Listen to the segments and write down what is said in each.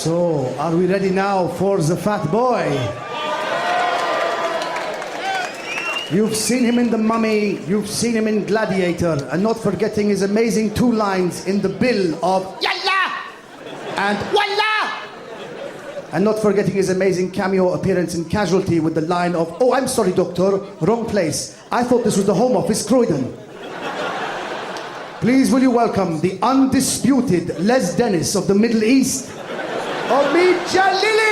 So, are we ready now for the fat boy? You've seen him in The Mummy, you've seen him in Gladiator, and not forgetting his amazing two lines in the bill of Yalla and Wallah! And not forgetting his amazing cameo appearance in Casualty with the line of, "Oh, I'm sorry, doctor, wrong place. I thought this was the Home Office, Croydon." Please will you welcome the undisputed Les Dennis of the Middle East, Omid Djalili!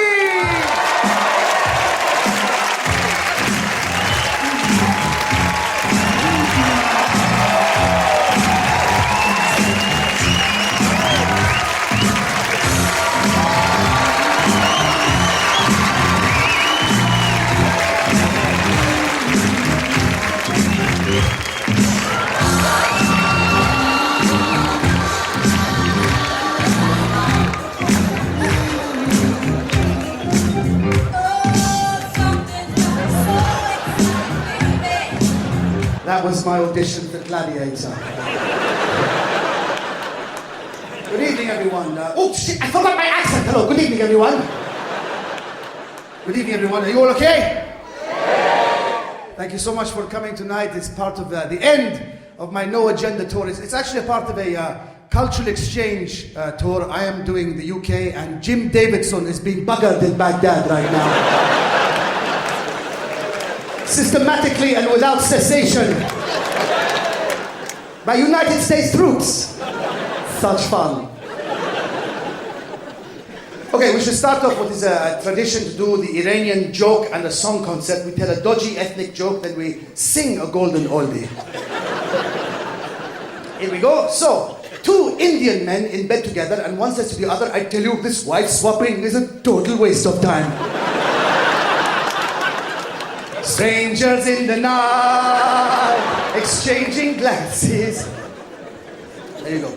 That was my audition for Gladiator. Good evening, everyone. Oh, shit, I forgot my accent. Hello, good evening, everyone. Good evening, everyone. Are you all okay? Thank you so much for coming tonight. It's part of the end of my No Agenda tour. It's actually a part of a cultural exchange tour. I am doing the UK, and Jim Davidson is being buggered in Baghdad right now. Systematically and without cessation by United States troops. Such fun. Okay, we should start off with a tradition to do the Iranian joke and a song concept. We tell a dodgy ethnic joke, then we sing a golden oldie. Here we go. So, two Indian men in bed together, and one says to the other, "I tell you, this wife swapping is a total waste of time." Strangers in the night, exchanging glances. There you go.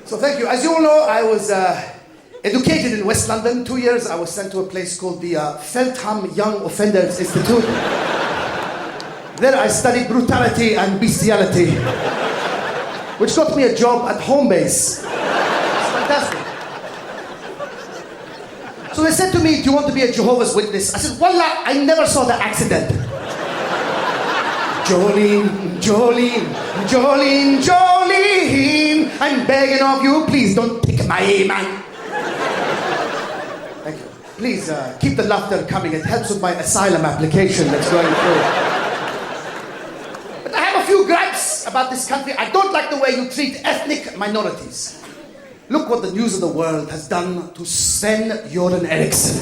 So thank you. As you all know, I was educated in West London. 2 years I was sent to a place called the Feltham Young Offenders Institute. There I studied brutality and bestiality, which got me a job at home base. It's fantastic. So they said to me, "Do you want to be a Jehovah's Witness?" I said, "Wallah, I never saw the accident." Jolene, Jolene, Jolene, Jolene, I'm begging of you, please don't take my man. Thank you. Please keep the laughter coming. It helps with my asylum application that's going through. But I have a few gripes about this country. I don't like the way you treat ethnic minorities. Look what the news of the world has done to Sven-Göran Eriksson.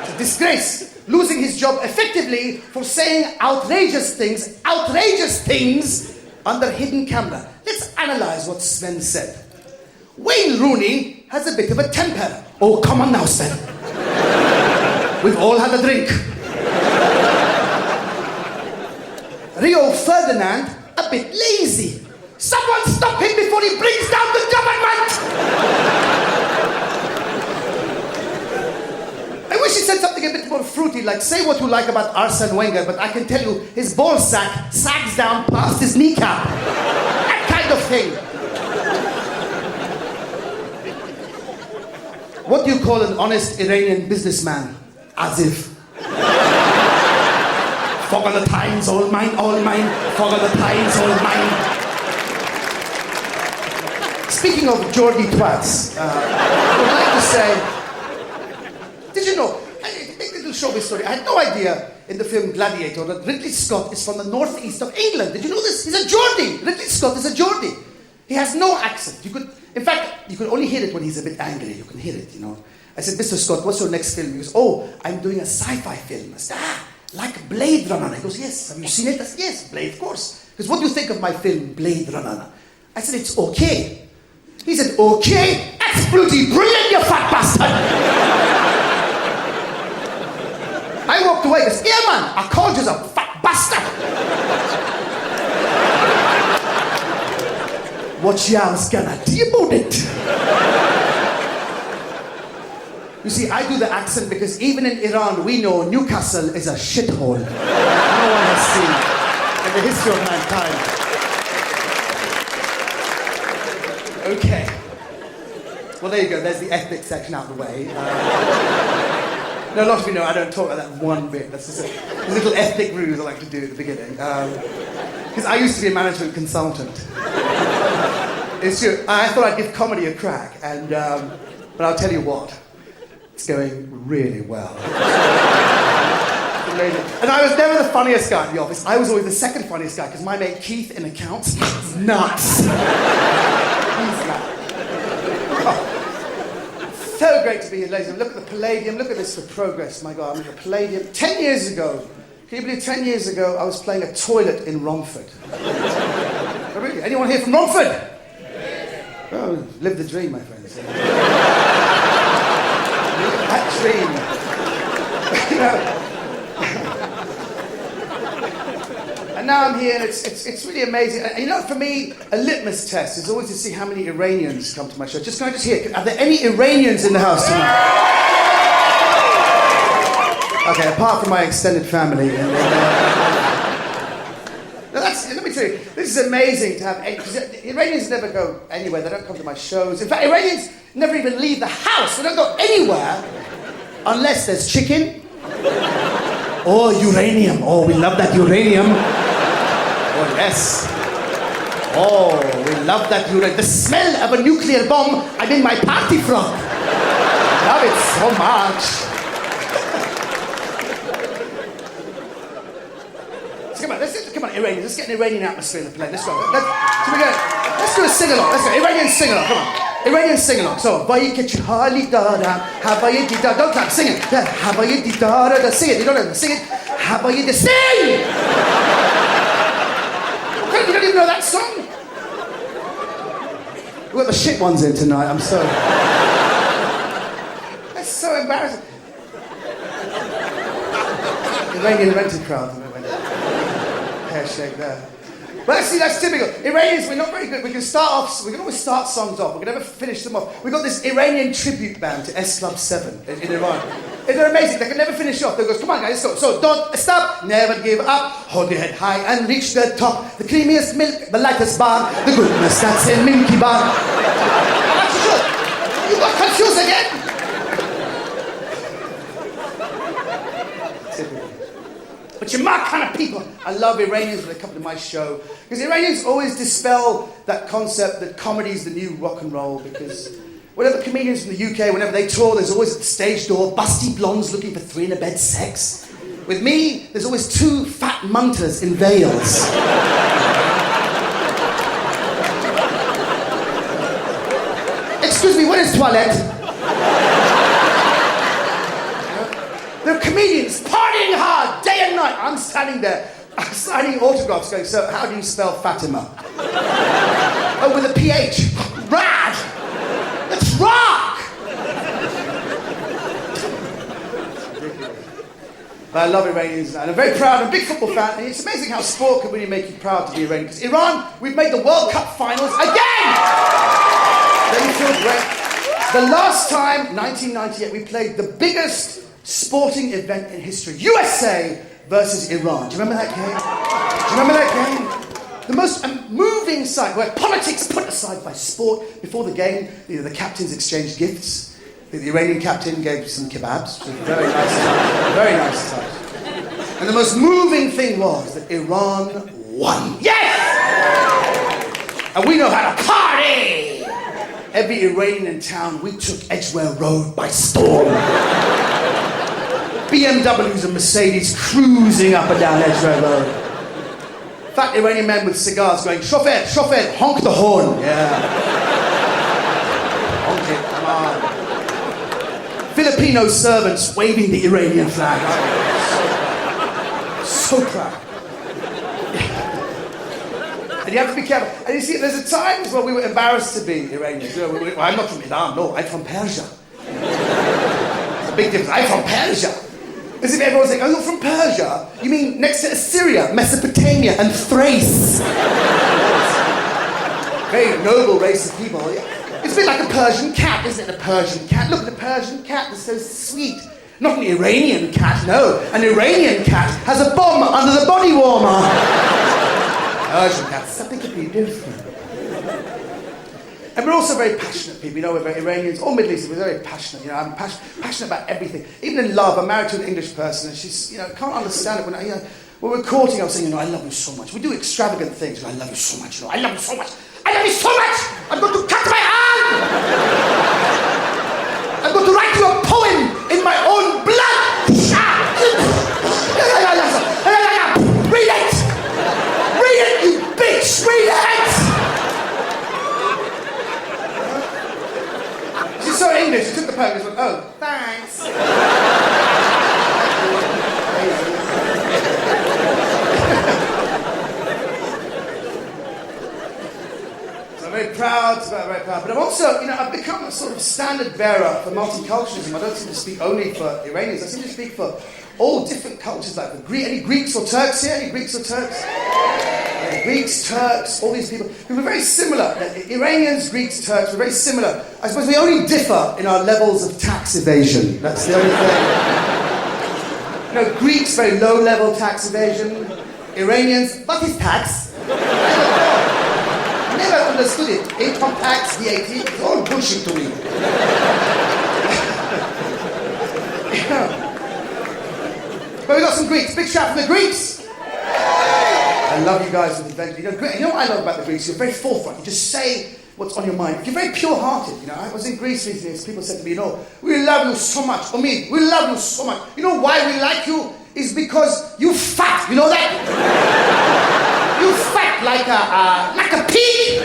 It's a disgrace. Losing his job effectively for saying outrageous things under hidden camera. Let's analyze what Sven said. "Wayne Rooney has a bit of a temper." Oh, come on now, Sven. We've all had a drink. "Rio Ferdinand, a bit lazy. Someone stop him before he brings down the government!" I wish he said something a bit more fruity, like, "Say what you like about Arsene Wenger, but I can tell you his ball sack sags down past his kneecap." That kind of thing. What do you call an honest Iranian businessman? As if. "Fog of the times, all mine, all mine. Fog of the times, all mine." Speaking of Geordie twats, I would like to say, did you know, a little showbiz story, I had no idea in the film Gladiator that Ridley Scott is from the northeast of England. Did you know this? He's a Geordie. Ridley Scott is a Geordie. He has no accent. In fact, you could only hear it when he's a bit angry. You can hear it, you know. I said, "Mr. Scott, what's your next film?" He goes, "Oh, I'm doing a sci-fi film." I said, "Like Blade Runner." He goes, "Yes. Have you seen it?" I said, "Yes, Blade, of course." He goes, "What do you think of my film, Blade Runner?" I said, "It's okay." He said, "Okay, that's bloody brilliant, you fat bastard." I walked away and said, "Yeah, man, I called you a fat bastard." What you was gonna do about it? You see, I do the accent because even in Iran, we know Newcastle is a shithole. No one has seen in the history of mankind. Okay. Well, there you go. There's the ethnic section out of the way. No, a lot of you know I don't talk about that one bit. That's just a little ethnic ruse I like to do at the beginning. Because I used to be a management consultant. It's true. I thought I'd give comedy a crack, and but I'll tell you what, it's going really well. It's amazing. And I was never the funniest guy in the office. I was always the second funniest guy, because my mate Keith in accounts is nuts. He's nuts. So great to be here, ladies and gentlemen. Look at the Palladium. Look at this for progress. My God, I'm in the Palladium. 10 years ago, can you believe 10 years ago, I was playing a toilet in Romford. Oh, really? Anyone here from Romford? Oh, live the dream, my friends. That dream. You know. And now I'm here, and it's really amazing. And you know, for me, a litmus test is always to see how many Iranians come to my show. Can I just hear, are there any Iranians in the house tonight? Okay, apart from my extended family. Let me tell you, this is amazing to have. Iranians never go anywhere. They don't come to my shows. In fact, Iranians never even leave the house. They don't go anywhere unless there's chicken or uranium. Oh, we love that uranium. Oh, yes. Oh, we love that uranium. The smell of a nuclear bomb, I'm in my party frock. Love it so much. Come on, Iranians, let's get an Iranian atmosphere in the play. Let's go. Let's do a sing-along. Let's go. Iranian sing-along, come on. Iranian sing-along. So, don't clap, sing it. Sing it, you don't know, sing it. Sing! You don't even know that song? We've got the shit ones in tonight, I'm so... That's so embarrassing. Iranian rented crowd. Hair shake there. But see, that's typical. Iranians, we're not very good. We can always start songs off. We can never finish them off. We've got this Iranian tribute band to S Club 7 in Iran. They're amazing. They can never finish off. They go, come on guys, let's go. So don't stop, never give up. Hold your head high and reach the top. The creamiest milk, the lightest bar. The goodness that's in Milky Bar. You got confused again? But you're my kind of people. I love Iranians when they come to my show. Because Iranians always dispel that concept that comedy is the new rock and roll. Because whenever comedians from the UK, whenever they tour, there's always at the stage door, busty blondes looking for three-in-a-bed sex. With me, there's always two fat munters in veils. Excuse me, where is toilet? They're comedians, partying hard, day and night. I'm standing there, signing autographs, going, so how do you spell Fatima? Oh, with a PH. Rad! It's rock! But I love Iranians, and I'm very proud. I'm a big football fan, and it's amazing how sport can really make you proud to be Iranian. Because Iran, we've made the World Cup finals again! They feel great. The last time, 1998, we played the biggest sporting event in history. USA versus Iran. Do you remember that game? Do you remember that game? The most moving sight where politics put aside by sport. Before the game, the captains exchanged gifts. The Iranian captain gave some kebabs. Which was very nice touch. Very nice touch. And the most moving thing was that Iran won. Yes! And we know how to party! Every Iranian in town, we took Edgware Road by storm. BMWs and Mercedes cruising up and down Edgware Road. Fat Iranian men with cigars going, chauffeur, chauffeur, honk the horn. Yeah. Honk it, come on. Filipino servants waving the Iranian flag. So proud. And you have to be careful. And you see, there's a times where we were embarrassed to be Iranians. I'm not from Iran, no, I'm from Persia. It's a big difference. I'm from Persia. As if everyone's saying, oh, you're from Persia? You mean next to Assyria, Mesopotamia, and Thrace? Very noble race of people. It's a bit like a Persian cat, isn't it? A Persian cat. Look at the Persian cat, they're so sweet. Not an Iranian cat, no. An Iranian cat has a bomb under the body warmer. Persian cat, something completely different. And we're also very passionate people. You know, we're very Iranians, all Middle Eastern, we're very passionate. You know, I'm passionate about everything. Even in love, I'm married to an English person, and she's, you know, can't understand it. When we're courting, I'm saying, you know, I love you so much. We do extravagant things. I love you so much. You know, I love you so much. I love you so much. I'm going to cut my hand. I'm going to write you a poem in my own blood. Read it. Read it, you bitch. Read it. She's so English. She took the poem and went, oh, thanks. Very proud, very proud. But I'm also, you know, I've become a sort of standard bearer for multiculturalism. I don't seem to speak only for Iranians. I seem to speak for all different cultures, like any Greeks or Turks here? Any Greeks or Turks? Greeks, Turks, all these people. We're very similar. Iranians, Greeks, Turks, we're very similar. I suppose we only differ in our levels of tax evasion. That's the only thing. You know, Greeks, very low-level tax evasion. Iranians, what is tax? Never understood it. Income tax, VAT, it's all bullshit to me. Yeah. But we got some Greeks. Big shout for the Greeks. I love you guys with adventure. You know what I love about the Greeks? You're very forthright. You just say what's on your mind. You're very pure-hearted. You know, I was in Greece recently, and people said to me, you know, we love you so much, Omid. We love you so much. You know why we like you? Is because you fat. You know that? You fat like a pig.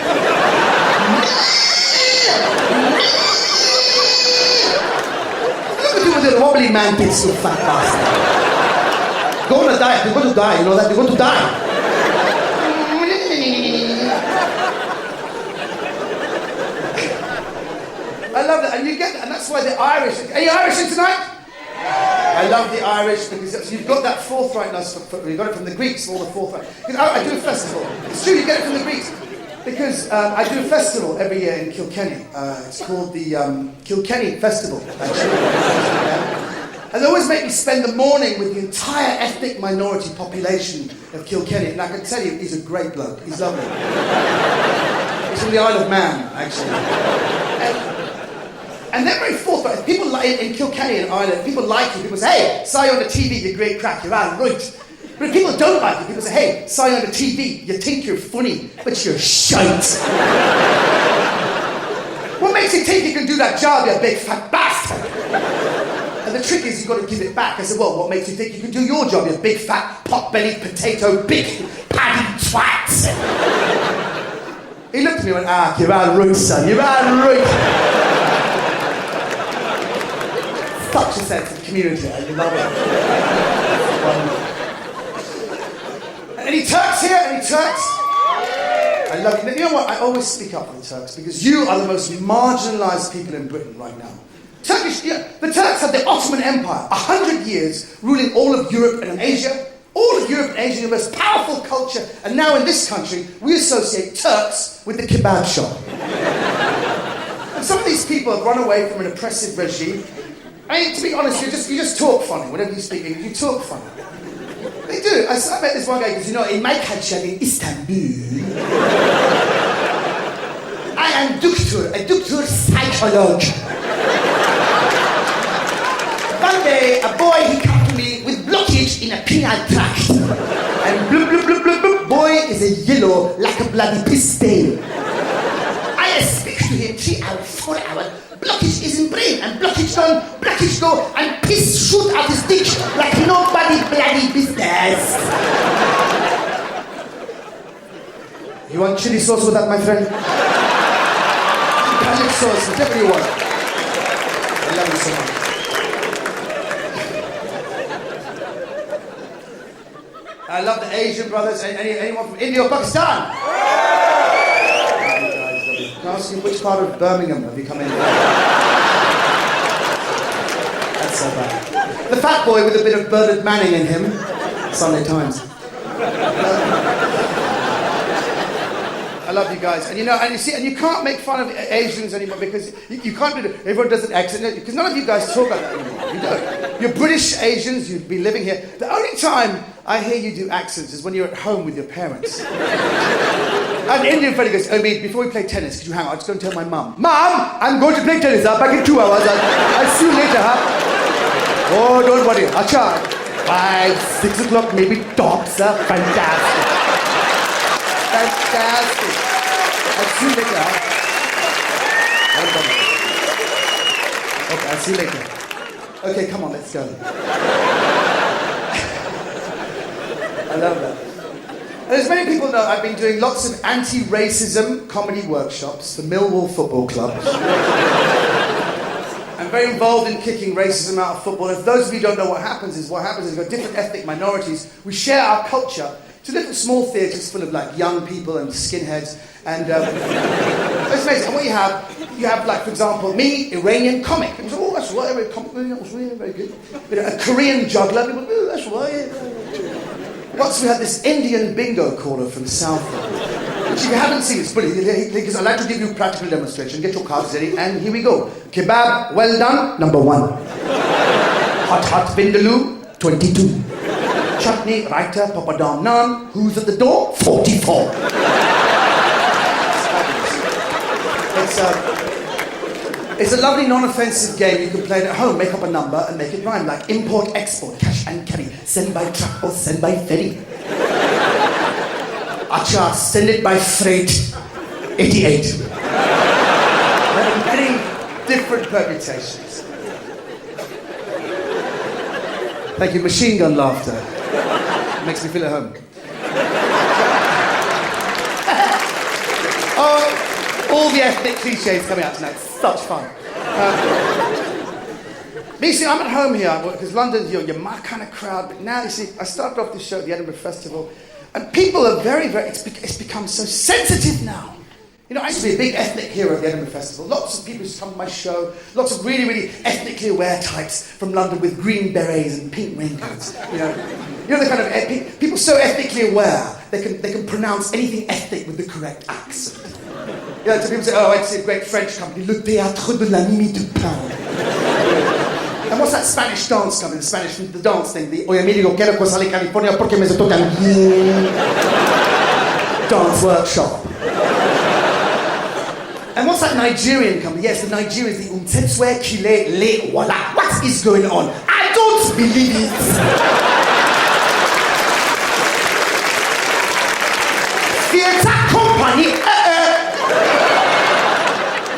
Look at you with the wobbly man tits, you fat bastard. Go on a diet. You're going to die. You know that? You're going to die. I love that, and you get that, and that's why the Irish. Are you Irish in tonight? I love the Irish because you've got that forthrightness. You got it from the Greeks, all the forthright. Because I do a festival. It's true, you get it from the Greeks. Because I do a festival every year in Kilkenny. It's called the Kilkenny Festival, actually. And they always make me spend the morning with the entire ethnic minority population of Kilkenny. And I can tell you, he's a great bloke. He's lovely. He's from the Isle of Man, actually. And they're very forthright. People like in Kilkenny and Ireland, people like you. People say, hey, saw you on the TV, you're great crack, you're all right. But if people don't like you, people say, hey, saw you on the TV, you think you're funny, but you're shite. What makes you think you can do that job, you big fat bastard? And the trick is you've got to give it back. I said, well, what makes you think you can do your job, you big fat pot-bellied potato, big paddy twat? He looked at me and went, you're all right, son, you're all right. Such a sense of community, I love it. Any Turks here? Any Turks? I love you. You know what? I always speak up for the Turks because you are the most marginalised people in Britain right now. The Turks had the Ottoman Empire, 100 years, ruling all of Europe and Asia. All of Europe and Asia, the most powerful culture. And now in this country, we associate Turks with the kebab shop. And some of these people have run away from an oppressive regime. I mean, to be honest, you just talk funny. Whenever you speak English, you talk funny. They do. I met this one guy because, you know, in my country, in Istanbul, I am a doctor psychologist. One day, a boy, he came to me with blockage in a penile tract. And blub, blub, blub, blub, blub, boy is a yellow like a bloody piss stain. I speak to him 3 hours, 4 hours. Blockage is in brain, and blockage done, blockage go, and piss shoot out his dick like nobody bloody business. You want chili sauce with that, my friend? Garlic sauce, whatever you want. I love you so much. I love the Asian brothers. Anyone from India or Pakistan? Can I ask you, which part of Birmingham have you come in? That's so bad. The fat boy with a bit of Bernard Manning in him. Sunday Times. I love you guys. And you know, and you see, and you can't make fun of Asians anymore because you can't do it. Everyone does an accent because none of you guys talk like that anymore. You don't. You're British Asians, you'd be living here. The only time I hear you do accents is when you're at home with your parents. An Indian friend goes, Omid, before we play tennis, could you hang on? I'll just go and tell my mum. Mum, I'm going to play tennis. Back in 2 hours. I'll see you later, huh? Oh, don't worry. Acha, 5, 6 o'clock, maybe tops, huh? Fantastic. Fantastic. I'll see you later, huh? Okay, I'll see you later. Okay, come on, let's go. I love that. And as many people know, I've been doing lots of anti-racism comedy workshops for Millwall Football Club. I'm very involved in kicking racism out of football. If those of you don't know what happens is you've got different ethnic minorities. We share our culture to little small theatres full of like young people and skinheads. And it's amazing. And what you have like, for example, me, Iranian comic. People say, oh, that's right, that was really very good. You know, a Korean juggler. People, oh, that's right. Once we had this Indian bingo caller from South, which if you haven't seen, it's brilliant. Because I'd like to give you a practical demonstration. Get your cards ready, and here we go. Kebab, well done, number 1. Hot vindaloo, 22. Chutney, raita, papadam, naan. Who's at the door? 44. It's a lovely non-offensive game you can play it at home. Make up a number and make it rhyme, like import, export, cash and carry, send by truck or send by ferry. Acha, send it by freight, 88. Many different permutations. Thank you, machine gun laughter. Makes me feel at home. Oh, all the ethnic cliches coming out tonight. Such fun. You see, I'm at home here because London's you're my kind of crowd. But now, you see, I started off this show at the Edinburgh Festival, and people are very, very. It's become so sensitive now. You know, I used to be a big ethnic hero at the Edinburgh Festival. Lots of people used to come to my show. Lots of really, really ethnically aware types from London with green berets and pink raincoats. You know the kind of people so ethnically aware they can pronounce anything ethnic with the correct accent. Yeah, so people say, oh, I see a great French company, Le Théâtre de la Mimi du Pain. And what's that Spanish dance coming? The Spanish, the dance thing, the Oye amigo, quiero que sale California porque me se tocan bien. Dance workshop. And what's that Nigerian company? Yes, the Nigerians, the Untetswe Kile Le Wala. What is going on? I don't believe it. Theatre company.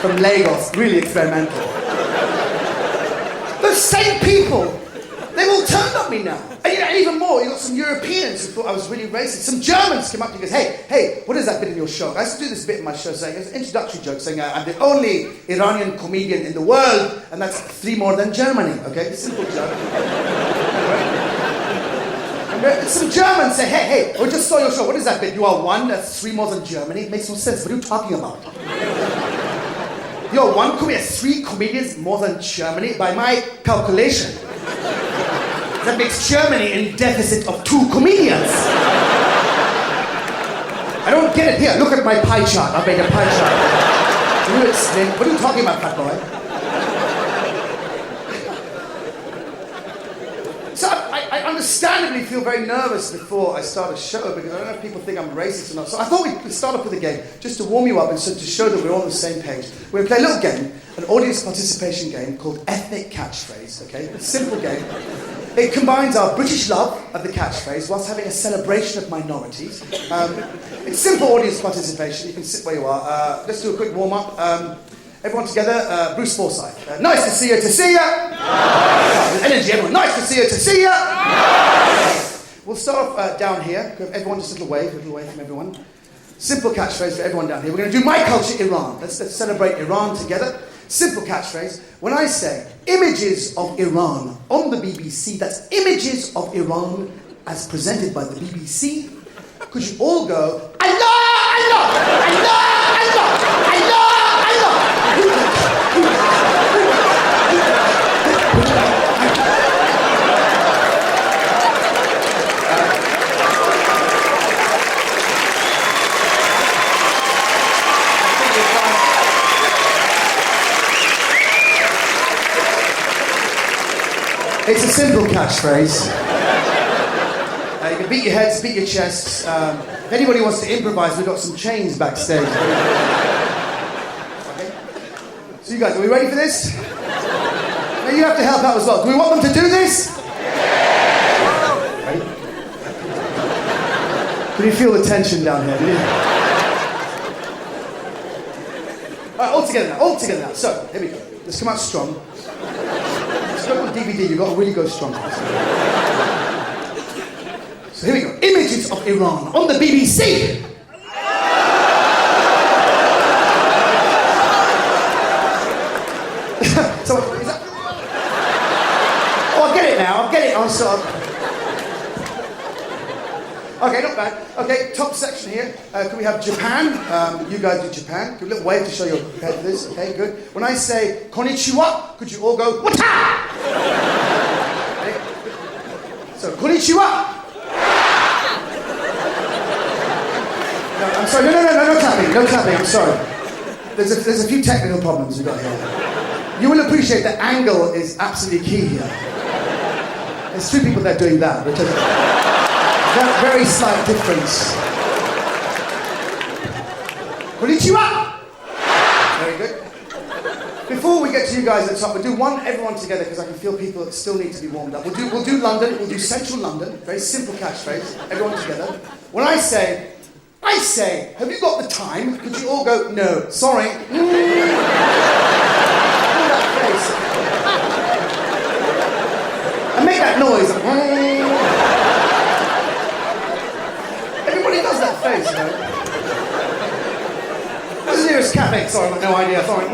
From Lagos, really experimental. Those same people, they've all turned on me now. And you know, even more, you got some Europeans who thought I was really racist. Some Germans came up to me and goes, hey, what is that bit in your show? I used to do this bit in my show saying, it's an introductory joke saying I'm the only Iranian comedian in the world, and that's 3 more than Germany, okay? Simple joke. And some Germans say, hey, we just saw your show. What is that bit? You are 1, that's 3 more than Germany. It makes no sense. What are you talking about? You're 1 comedian, 3 comedians more than Germany. By my calculation, that makes Germany in deficit of 2 comedians. I don't get it. Here, look at my pie chart. I made a pie chart. Can you explain? What are you talking about, fat boy? So I understandably feel very nervous before I start a show because I don't know if people think I'm racist or not. So I thought we could start off with a game just to warm you up and so to show that we're all on the same page. We're going to play a little game, an audience participation game called Ethnic Catchphrase, okay? It's a simple game. It combines our British love of the catchphrase whilst having a celebration of minorities. It's simple audience participation. You can sit where you are. Let's do a quick warm-up. Everyone together, Bruce Forsyth. Nice to see you, to see ya! Nice. Energy, everyone. Nice to see you, to see ya! Nice. We'll start off down here. Everyone just a little wave from everyone. Simple catchphrase for everyone down here. We're going to do My Culture, Iran. Let's celebrate Iran together. Simple catchphrase. When I say images of Iran on the BBC, that's images of Iran as presented by the BBC, could you all go, Allah, Allah, Allah, Allah, Allah, Allah. It's a simple catchphrase. You can beat your heads, beat your chests. If anybody wants to improvise, we've got some chains backstage. Okay? So you guys, are we ready for this? Now you have to help out as well. Do we want them to do this? Ready? Can you feel the tension down here? Alright, all together now. So, here we go. Let's come out strong. Let's go on DVD, you've got to really go strong. So here we go. Images of Iran on the BBC. So, is that... Oh, I get it now. I get it. I'm sorry. Okay, not bad. Okay, top section here. Can we have Japan? You guys do Japan. Give a little wave to show you're prepared for this. Okay, good. When I say konnichiwa, could you all go wata? Okay. So konnichiwa. No, I'm sorry. No tapping. I'm sorry. There's a few technical problems we've got here. You will appreciate that angle is absolutely key here. There's two people that are doing that, which is very slight difference. Konnichiwa! Very good. Before we get to you guys at the top, we'll do everyone together because I can feel people that still need to be warmed up. We'll do London, we'll do central London, very simple catchphrase, everyone together. When I say, have you got the time? Could you all go, no, sorry. That face. And make that noise. Everybody does that face, you know. What's the nearest cafe? Sorry, I've got no idea, sorry.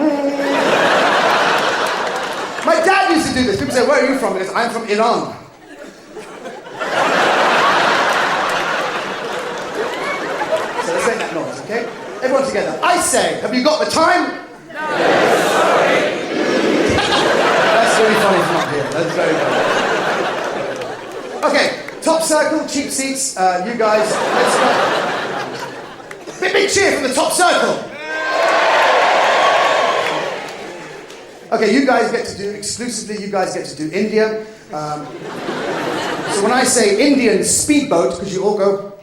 My dad used to do this. People say, where are you from? He goes, I'm from Iran. So let's make that noise, okay? Everyone together. I say, have you got the time? No. Sorry. That's really funny from up here. That's very funny. Okay, top circle, cheap seats. You guys, let's go. Big cheer from the top circle. Okay, you guys get to do, exclusively, you guys get to do India. So when I say Indian speedboat, because you all go...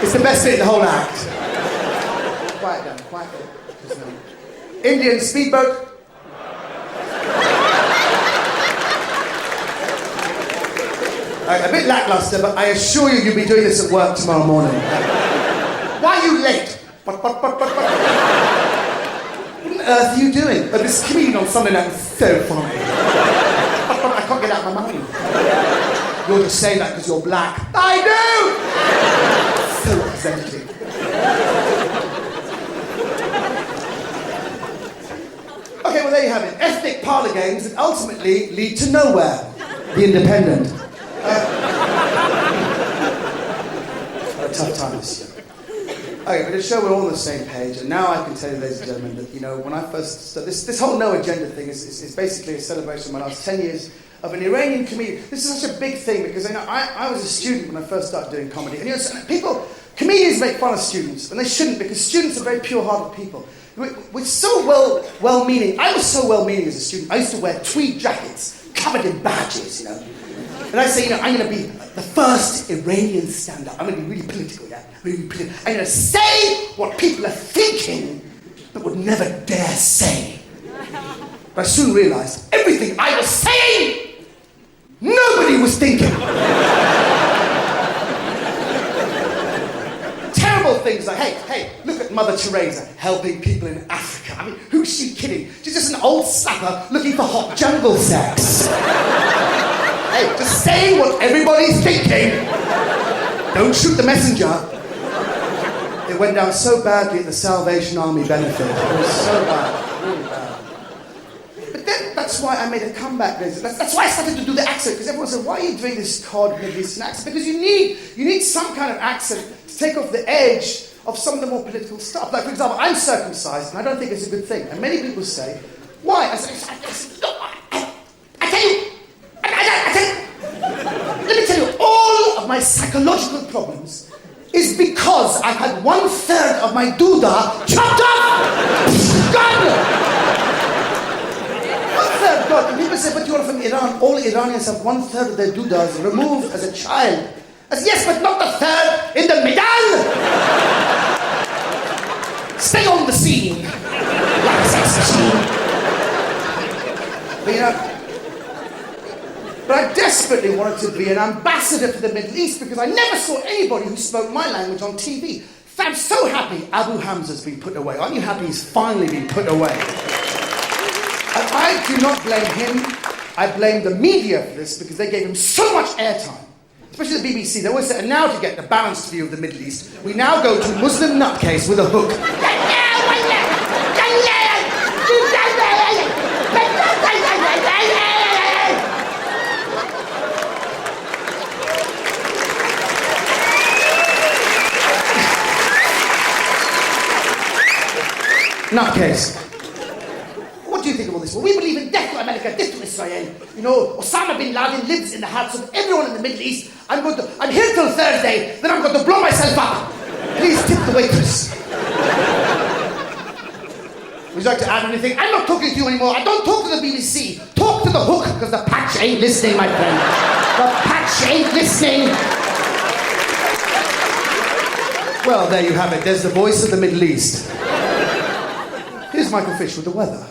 It's the best bit in the whole act. Quiet down. Indian speedboat. A bit lackluster, but I assure you you'll be doing this at work tomorrow morning. Why are you late? What on earth are you doing? This comedian on Sunday night is so funny. I can't get out of my mind. You're just saying that because you're black. I do! So representative. Okay, well there you have it. Ethnic parlour games that ultimately lead to nowhere. The Independent. Tough times. Okay, but to show we're all on the same page, and now I can tell you, ladies and gentlemen, that, you know, when I first started, this whole no agenda thing is basically a celebration of my last 10 years of an Iranian comedian. This is such a big thing because, you know, I was a student when I first started doing comedy, and you know, comedians make fun of students, and they shouldn't, because students are very pure-hearted people. We're so well-meaning. I was so well-meaning as a student. I used to wear tweed jackets covered in badges, you know. And I say, you know, I'm going to be the first Iranian stand-up. I'm going to be really political, yeah? I'm going to say what people are thinking, but would never dare say. But I soon realized everything I was saying, nobody was thinking. Terrible things like, hey, look at Mother Teresa helping people in Africa. I mean, who's she kidding? She's just an old slapper looking for hot jungle sex. Hey, just say what everybody's thinking. Don't shoot the messenger. It went down so badly at the Salvation Army benefit. It was so bad, really bad. But then, that's why I made a comeback. That's why I started to do the accent, because everyone said, why are you doing this cod Middle Eastern accent? Because you need some kind of accent to take off the edge of some of the more political stuff. Like, for example, I'm circumcised, and I don't think it's a good thing. And many people say, why? I say, I tell you, let me tell you, all of my psychological problems is because I've had 1/3 of my doodah chopped off! Gone! 1/3 gone. People say, but you're from Iran. All Iranians have 1/3 of their dudas removed as a child. I said, yes, but not the third in the middle. Stay on the scene. Like a sex machine. But, you know, but I desperately wanted to be an ambassador for the Middle East because I never saw anybody who spoke my language on TV. I'm so happy Abu Hamza's been put away. Aren't you happy he's finally been put away? And I do not blame him. I blame the media for this because they gave him so much airtime. Especially the BBC. They always say, and now to get the balanced view of the Middle East, we now go to Muslim nutcase with a hook. Nutcase. What do you think of all this? Well, we believe in death to America, death to Israel. You know, Osama bin Laden lives in the hearts of everyone in the Middle East. I'm here till Thursday, then I'm going to blow myself up. Please tip the waitress. Would you like to add anything? I'm not talking to you anymore. I don't talk to the BBC. Talk to the hook, because the patch ain't listening, my friend. The patch ain't listening. Well, there you have it. There's the voice of the Middle East. Here's Michael Fish with the weather.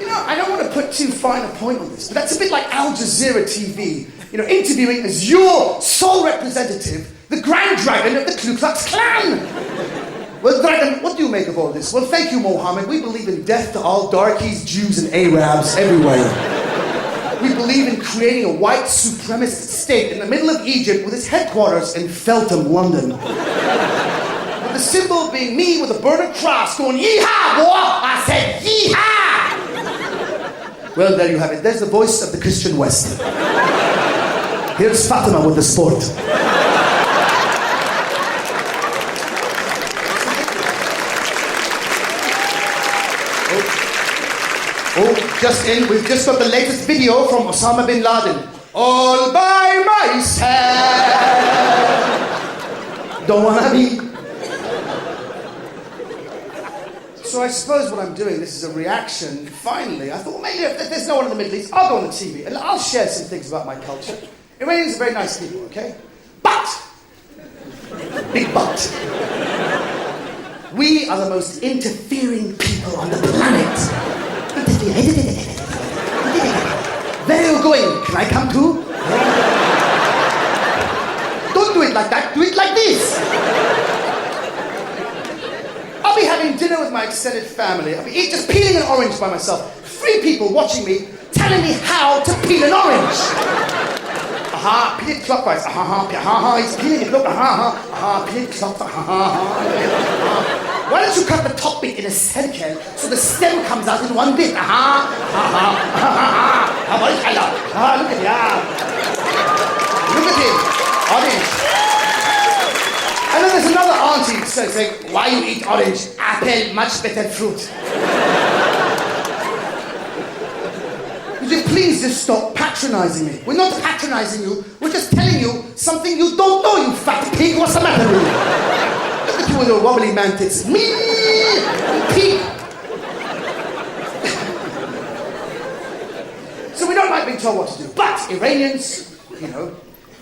You know, I don't want to put too fine a point on this, but that's a bit like Al Jazeera TV, you know, interviewing as your sole representative, the Grand Dragon of the Ku Klux Klan. Well, Dragon, what do you make of all this? Well, thank you, Mohammed. We believe in death to all darkies, Jews, and Arabs everywhere. We believe in creating a white supremacist state in the middle of Egypt with its headquarters in Feltham, London. The symbol being me with a burning cross going, yee-haw, boy! I said, yee-haw! Well, there you have it. There's the voice of the Christian West. Here's Fatima with the sport. Oh, just in, we've just got the latest video from Osama bin Laden. All by myself. Don't wanna be. So I suppose what I'm doing, this is a reaction, finally. I thought, well, maybe if there's no one in the Middle East, I'll go on the TV and I'll share some things about my culture. Iranians are very nice people, okay? But, big but, we are the most interfering people on the planet. Where are you going? Can I come too? Don't do it like that, do it like this. I'll be having dinner with my extended family. I'll be just peeling an orange by myself. 3 people watching me, telling me how to peel an orange. Aha, peel it clockwise. Aha, he's peeling it. Look, aha, peel it clockwise. Why don't you cut the top bit in a circle so the stem comes out in one bit? Aha, look at him. Look at him. Orange. And then there's another auntie saying, why you eat orange? Apple, much better fruit. Would you please just stop patronizing me? We're not patronizing you, we're just telling you something you don't know, you fat pig. What's the matter with you? Look at you with your wobbly man tits. Me, pig. So we don't like being told what to do. But Iranians, you know,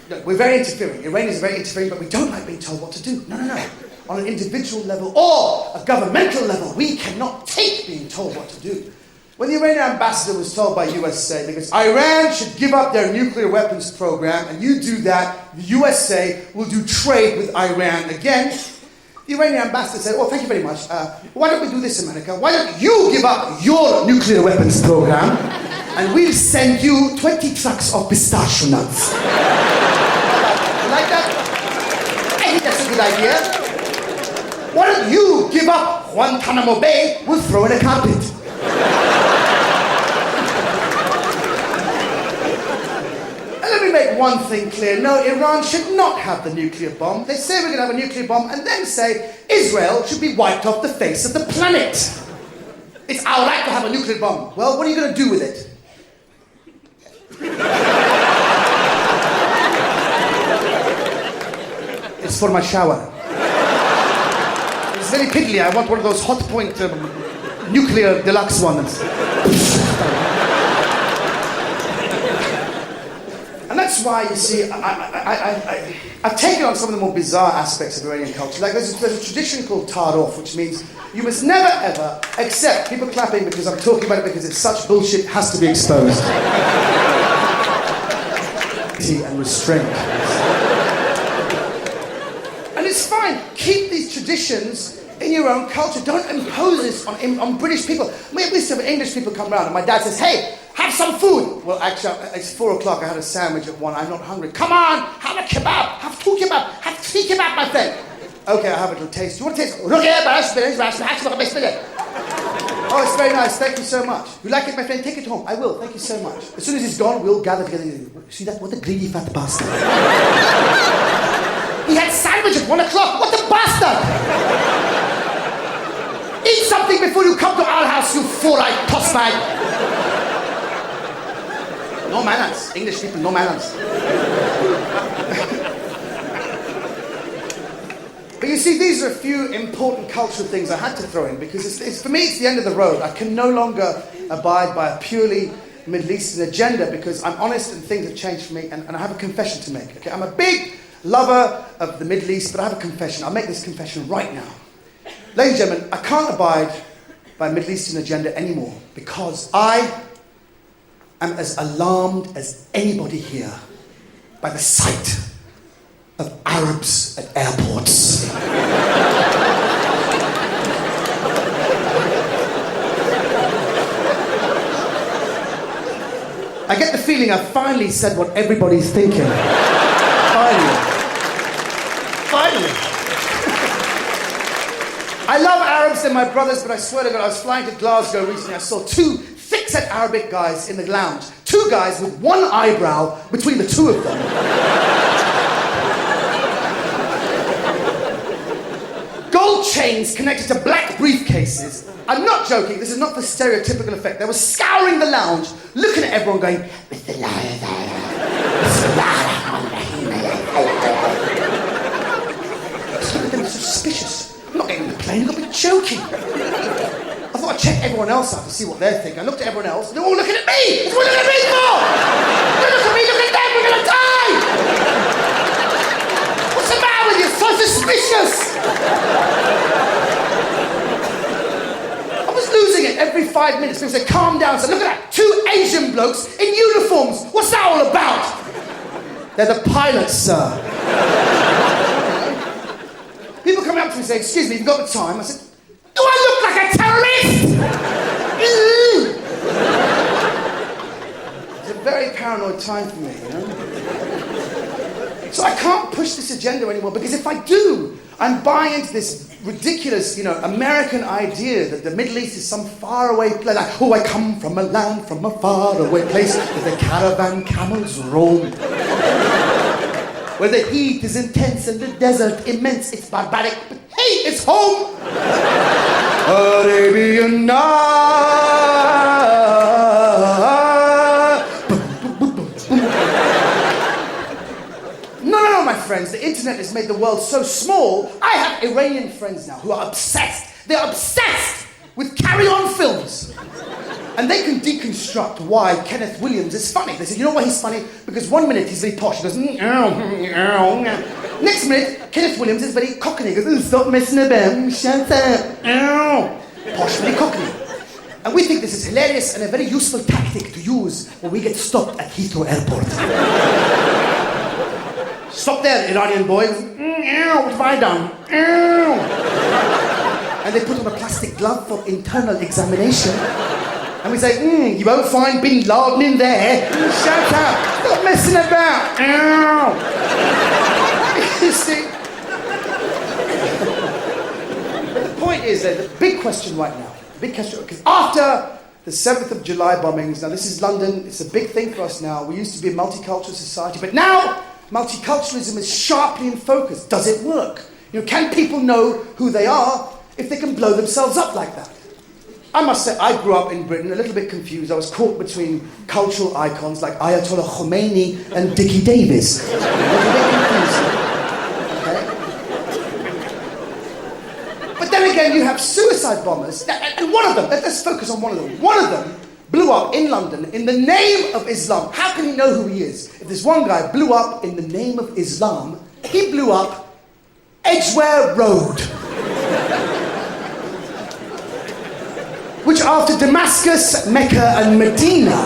look, we're very interfering. Iranians are very interfering, but we don't like being told what to do. No. On an individual level or a governmental level, we cannot take being told what to do. When the Iranian ambassador was told by USA, because Iran should give up their nuclear weapons program, and you do that, the USA will do trade with Iran again. The Iranian ambassador said, well, thank you very much. Why don't we do this, America? Why don't you give up your nuclear weapons program, and we'll send you 20 trucks of pistachio nuts. Like that? I think that's a good idea. Why don't you give up Guantanamo Bay? We'll throw in a carpet. And let me make one thing clear. No, Iran should not have the nuclear bomb. They say we're going to have a nuclear bomb and then say Israel should be wiped off the face of the planet. It's our right to have a nuclear bomb. Well, what are you going to do with it? It's for my shower. It's very piddly. I want one of those hot point nuclear deluxe one. And that's why, you see, I've taken on some of the more bizarre aspects of Iranian culture. Like there's a tradition called Tarof, which means you must never ever accept, people clapping because I'm talking about it because it's such bullshit, has to be exposed. And restraint. And it's fine, keep these traditions in your own culture. Don't impose this on British people. We used to have English people come around and my dad says, hey, have some food. Well, actually, it's 4 o'clock, I had a sandwich at 1, I'm not hungry. Come on, have a kebab, have 2 kebab, have 3 kebab, my friend. Okay, I have it, it'll taste. Do you want to taste? Oh, it's very nice, thank you so much. You like it, my friend? Take it home. I will, thank you so much. As soon as he's gone, we'll gather together. See that? What a greedy fat bastard. He had sandwich at 1 o'clock. What a bastard! Eat something before you come to our house, you four-eyed toss bag. No manners. English people, no manners. But you see, these are a few important cultural things I had to throw in because for me, it's the end of the road. I can no longer abide by a purely Middle Eastern agenda because I'm honest and things have changed for me and I have a confession to make. Okay? I'm a big lover of the Middle East, but I have a confession. I'll make this confession right now. Ladies and gentlemen, I can't abide by a Middle Eastern agenda anymore because I am as alarmed as anybody here by the sight of Arabs at airports. I get the feeling I've finally said what everybody's thinking. Finally. I love Arabs, they're my brothers, but I swear to God, I was flying to Glasgow recently, I saw 2 thick-set Arabic guys in the lounge. 2 guys with 1 eyebrow between the 2 of them. Gold chains connected to black briefcases. I'm not joking, this is not the stereotypical effect. They were scouring the lounge, looking at everyone going, They're suspicious. I'm not getting on the plane, I've got to be joking. I thought I'd check everyone else out to see what they're thinking. I looked at everyone else, and they're all looking at me! It's what they're looking at me for! Don't look at me, look at them, we're gonna die! What's the matter with you? So suspicious! I was losing it every 5 minutes. People say, calm down. So look at that, 2 Asian blokes in uniforms. What's that all about? They're the pilots, sir. People coming up to me and say, excuse me, have you got the time? I said, do I look like a terrorist? It's a very paranoid time for me, you know? So I can't push this agenda anymore because if I do, I'm buying into this ridiculous, American idea that the Middle East is some faraway place. Like, oh, I come from a land, from a faraway place where the caravan camels roam. Where the heat is intense and the desert immense. It's barbaric, but hey, it's home! Arabian No, my friends. The internet has made the world so small. I have Iranian friends now who are obsessed. They're obsessed with carry-on films. And they can deconstruct why Kenneth Williams is funny. They say, you know why he's funny? Because 1 minute he's very posh. He goes, Next minute, Kenneth Williams is very cockney. He goes, stop messing about, shut up. Posh, very cockney. And we think this is hilarious and a very useful tactic to use when we get stopped at Heathrow Airport. Stop there, Iranian boy. What have I done? And they put on a plastic glove for internal examination. And we say, you won't find Bin Laden in there. Shut up. Stop messing about. You see? But the point is that the big question right now, because after the 7th of July bombings, now this is London, it's a big thing for us now. We used to be a multicultural society, but now multiculturalism is sharply in focus. Does it work? Can people know who they are if they can blow themselves up like that? I must say, I grew up in Britain a little bit confused. I was caught between cultural icons like Ayatollah Khomeini and Dickie Davis. A little bit confusing. Okay? But then again, you have suicide bombers, and one of them, let's focus on one of them. One of them blew up in London in the name of Islam. How can he know who he is? If this one guy blew up in the name of Islam, he blew up Edgware Road. Which after Damascus, Mecca and Medina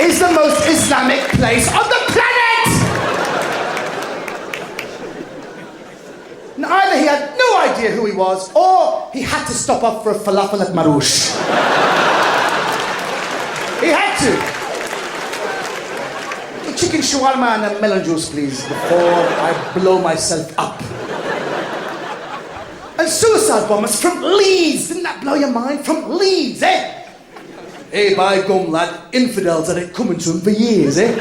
is the most Islamic place on the planet! Now, either he had no idea who he was, or he had to stop off for a falafel at Marouche. He had to. Chicken shawarma and a melon juice, please, before I blow myself up. And suicide bombers from Leeds, didn't that blow your mind? From Leeds, eh? Hey, by gum, lad, infidels had it coming to them for years, eh?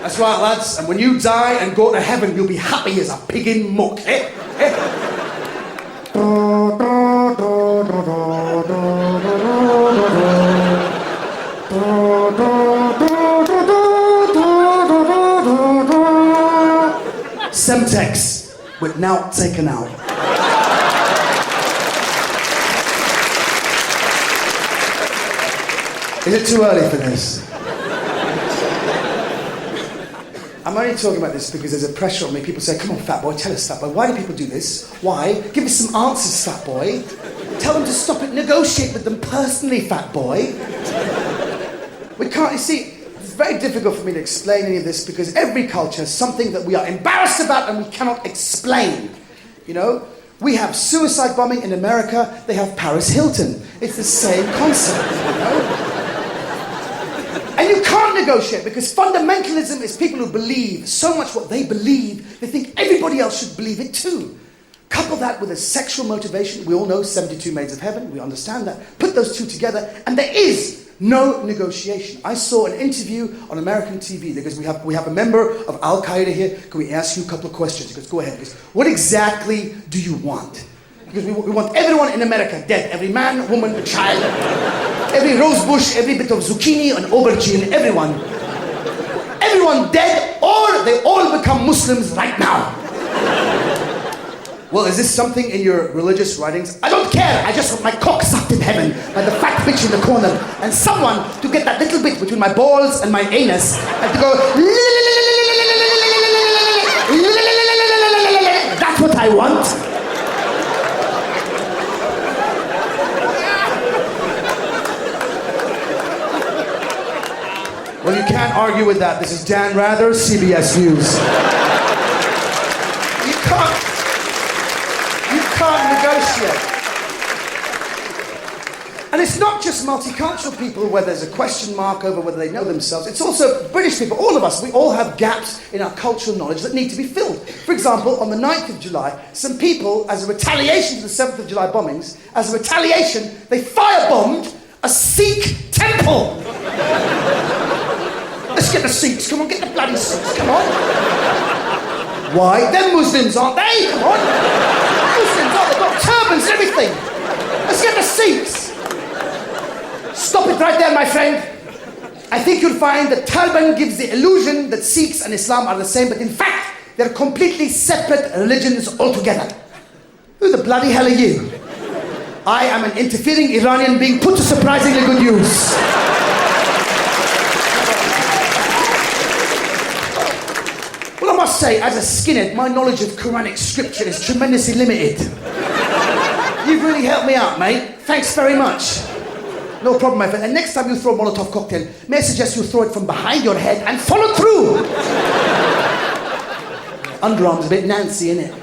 That's right, lads, and when you die and go to heaven, you'll be happy as a pig in muck, eh? Semtex, with now taken out. Is it too early for this? I'm only talking about this because there's a pressure on me. People say, come on, fat boy, tell us, fat boy. Why do people do this? Why? Give us some answers, fat boy. Tell them to stop it. Negotiate with them personally, fat boy. We can't, you see, it's very difficult for me to explain any of this because every culture has something that we are embarrassed about and we cannot explain. You know? We have suicide bombing in America. They have Paris Hilton. It's the same concept, you know? And you can't negotiate because fundamentalism is people who believe so much what they believe, they think everybody else should believe it too. Couple that with a sexual motivation. We all know 72 Maids of Heaven. We understand that. Put those two together and there is no negotiation. I saw an interview on American TV. They goes, we have a member of Al-Qaeda here. Can we ask you a couple of questions? He goes, go ahead. He goes, what exactly do you want? Because we want everyone in America dead. Every man, woman, child. Every rose bush, every bit of zucchini and aubergine, everyone. Everyone dead, or they all become Muslims right now. Well, is this something in your religious writings? I don't care. I just want my cock sucked in heaven by the fat bitch in the corner. And someone to get that little bit between my balls and my anus and to go... That's what I want. Well, you can't argue with that. This is Dan Rather, CBS News. You can't negotiate. And it's not just multicultural people where there's a question mark over whether they know themselves. It's also British people, all of us. We all have gaps in our cultural knowledge that need to be filled. For example, on the 9th of July, some people, as a retaliation to the 7th of July bombings, as a retaliation, they firebombed a Sikh temple. Let's get the Sikhs, come on, get the bloody Sikhs, come on. Why? They're Muslims, aren't they? Come on. Muslims, aren't they? They've got turbans and everything. Let's get the Sikhs. Stop it right there, my friend. I think you'll find that turban gives the illusion that Sikhs and Islam are the same, but in fact, they're completely separate religions altogether. Who the bloody hell are you? I am an interfering Iranian being put to surprisingly good use. Well, I must say, as a skinhead, my knowledge of Quranic scripture is tremendously limited. You've really helped me out, mate. Thanks very much. No problem, my friend. And next time you throw a Molotov cocktail, may I suggest you throw it from behind your head and follow through? Underarm's a bit Nancy, innit?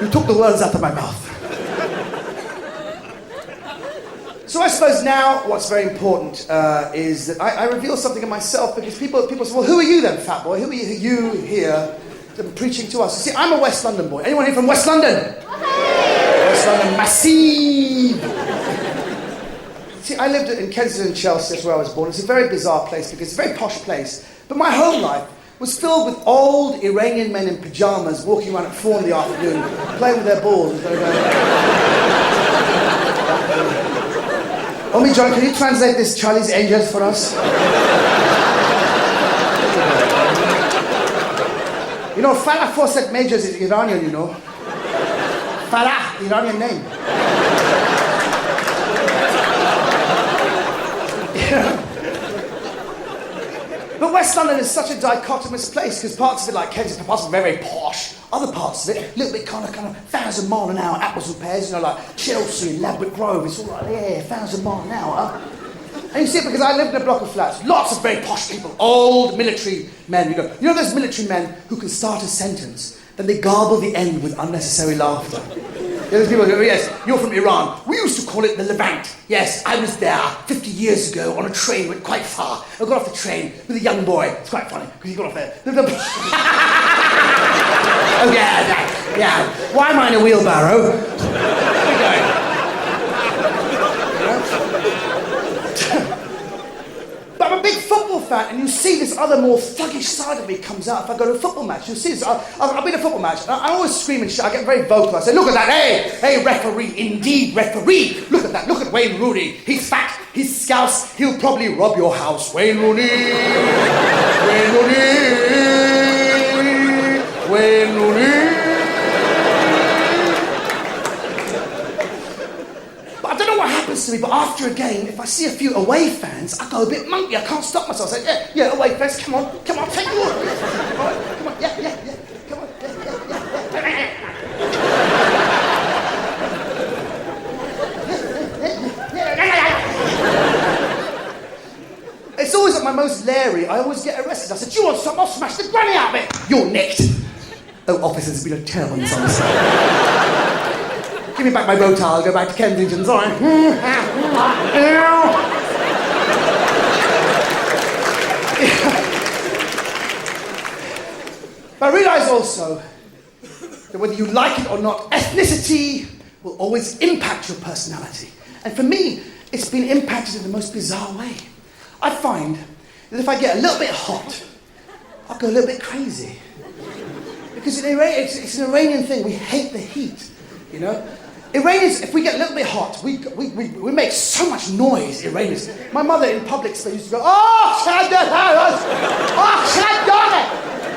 You took the words out of my mouth. So I suppose now what's very important is that I reveal something of myself because people say, well, who are you then, fat boy? Who are you here preaching to us? You see, I'm a West London boy. Anyone here from West London? West London, massive. See, I lived in Kensington and Chelsea, that's where I was born. It's a very bizarre place because it's a very posh place. But my home life was filled with old Iranian men in pyjamas walking around at 4 in the afternoon, playing with their balls. Omid Djalili, can you translate this Charlie's Angels for us? You know, Farah Fawcett Majors is Iranian, you know. Farah, Iranian name. But West London is such a dichotomous place because parts of it, like Kensington, parts of it are very, very posh. Other parts of it, a little bit kind of 1,000 mile an hour, apples and pears, you know, like Chelsea and Ladbroke Grove. It's all like, yeah, 1,000 mile an hour. And you see it because I lived in a block of flats, lots of very posh people, old military men, you know those military men who can start a sentence, then they garble the end with unnecessary laughter. There's people who go, yes, you're from Iran. We used to call it the Levant. Yes, I was there 50 years ago on a train, went quite far. I got off the train with a young boy. It's quite funny, because he got off there. Oh, yeah. Why am I in a wheelbarrow? Where are we going? But I'm a big football fan, and you see this other more thuggish side of me comes out if I go to a football match. You'll see this. I'll be in a football match, and I always scream and shout. I get very vocal. I say, look at that, hey, referee, indeed, referee. Look at that, look at Wayne Rooney. He's fat, he's scouse, he'll probably rob your house. Wayne Rooney, Wayne Rooney, Wayne Rooney. I don't know what happens to me, but after a game, if I see a few away fans, I go a bit monkey. I can't stop myself. I say, yeah, away fans, come on, take your order. All right, come on, yeah, come on, yeah. It's always at my most leery. I always get arrested. I said, do you want something? I'll smash the granny out of it. You're nicked. Oh, officers, it's been a terrible misunderstanding. Give me back my bow tie, I'll go back to Kensington, sorry. But I realise also that whether you like it or not, ethnicity will always impact your personality. And for me, it's been impacted in the most bizarre way. I find that if I get a little bit hot, I'll go a little bit crazy. Because it's an Iranian thing, we hate the heat, you know? Iranians, if we get a little bit hot, we make so much noise, Iranians. My mother in public space used to go, oh,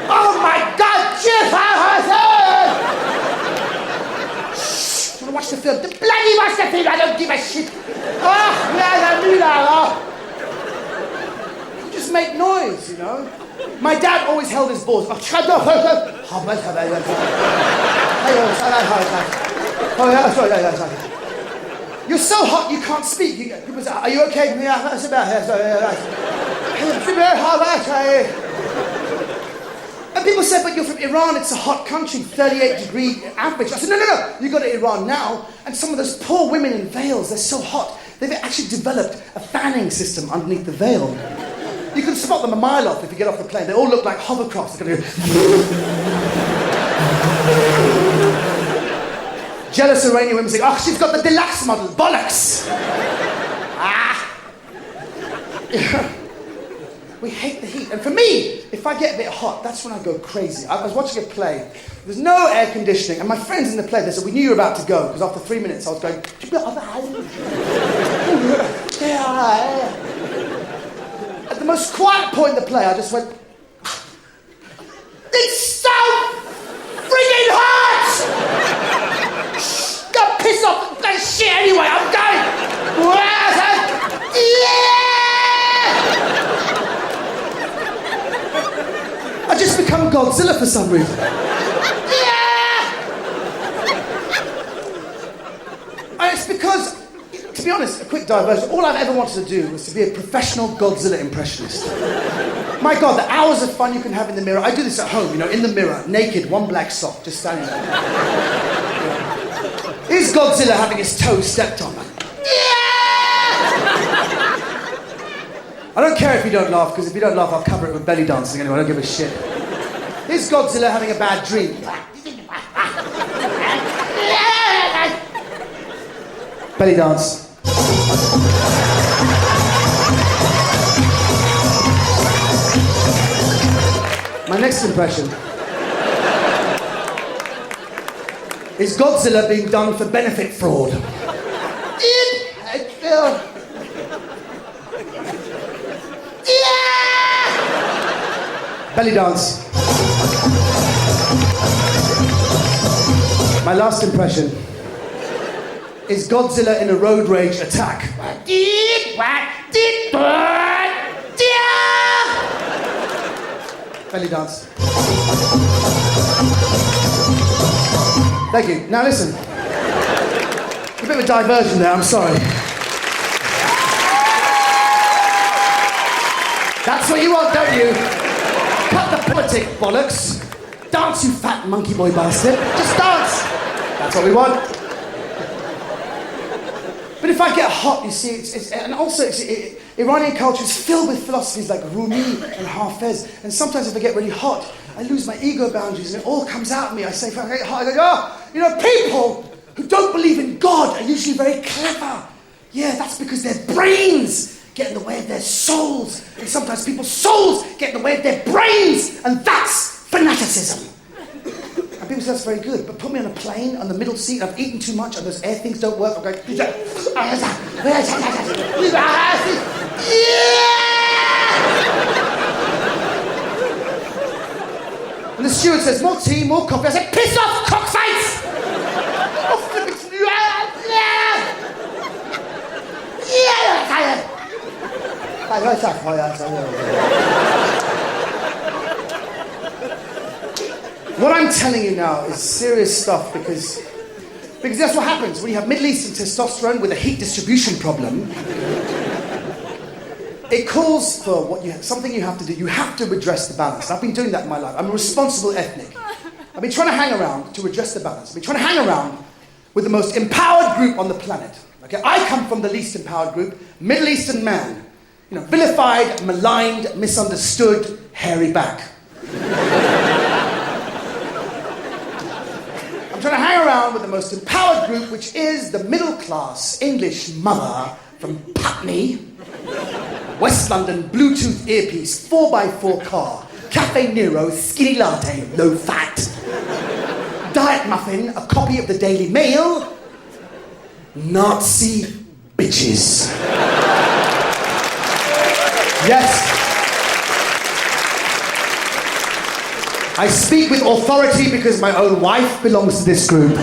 oh my God, shh, wanna watch the film? The bloody watch the film, I don't give a shit. You just make noise, you know? My dad always held his balls. Oh, yeah, sorry. You're so hot you can't speak. People say, are you okay? Yeah, that's about it. And people say, but you're from Iran, it's a hot country, 38-degree average. I said, no, you go to Iran now, and some of those poor women in veils, they're so hot, they've actually developed a fanning system underneath the veil. You can spot them a mile off if you get off the plane. They all look like hovercrafts. They're going to go... Jealous Iranian women say, oh, she's got the deluxe model, bollocks! We hate the heat. And for me, if I get a bit hot, that's when I go crazy. I was watching a play. There's no air conditioning. And my friends in the play, they said, we knew you were about to go. Because after 3 minutes, I was going... At the most quiet point in the play, I just went... It's so friggin' hot! Don't piss off that shit anyway, I'm going! Yeah! I just become Godzilla for some reason. Yeah! And it's because, to be honest, a quick diversion, all I've ever wanted to do was to be a professional Godzilla impressionist. My God, the hours of fun you can have in the mirror. I do this at home, you know, in the mirror, naked, one black sock, just standing there. Is Godzilla having his toes stepped on? I don't care if you don't laugh, because if you don't laugh, I'll cover it with belly dancing anyway. I don't give a shit. Is Godzilla having a bad dream? Belly dance. My next impression is Godzilla being done for benefit fraud. Belly dance. My last impression is Godzilla in a road rage attack. Belly dance. Thank you. Now listen. A bit of a diversion there, I'm sorry. That's what you want, don't you? Cut the politic, bollocks. Dance, you fat monkey boy bastard. Just dance. That's what we want. But if I get hot, you see, Iranian culture is filled with philosophies like Rumi and Hafez. And sometimes if I get really hot, I lose my ego boundaries and it all comes out of me. I say, if I get hot, I go, oh, you know, people who don't believe in God are usually very clever. Yeah, that's because their brains get in the way of their souls. And sometimes people's souls get in the way of their brains. And that's fanaticism. And people say that's very good. But put me on a plane, on the middle seat, I've eaten too much, and those air things don't work. I'm going, yeah! And the steward says, more tea, more coffee. I said, piss off, cockfights! Oh, flippin'. What I'm telling you now is serious stuff because that's what happens when you have Middle Eastern testosterone with a heat distribution problem. It calls for something you have to do. You have to redress the balance. I've been doing that in my life. I'm a responsible ethnic. I've been trying to hang around to redress the balance. I've been trying to hang around with the most empowered group on the planet. Okay, I come from the least empowered group, Middle Eastern man. You know, vilified, maligned, misunderstood, hairy back. I'm trying to hang around with the most empowered group, which is the middle-class English mother from Putney, West London, Bluetooth earpiece, 4x4 car, Cafe Nero, skinny latte, low fat, diet muffin, a copy of the Daily Mail, Nazi bitches. Yes. I speak with authority because my own wife belongs to this group.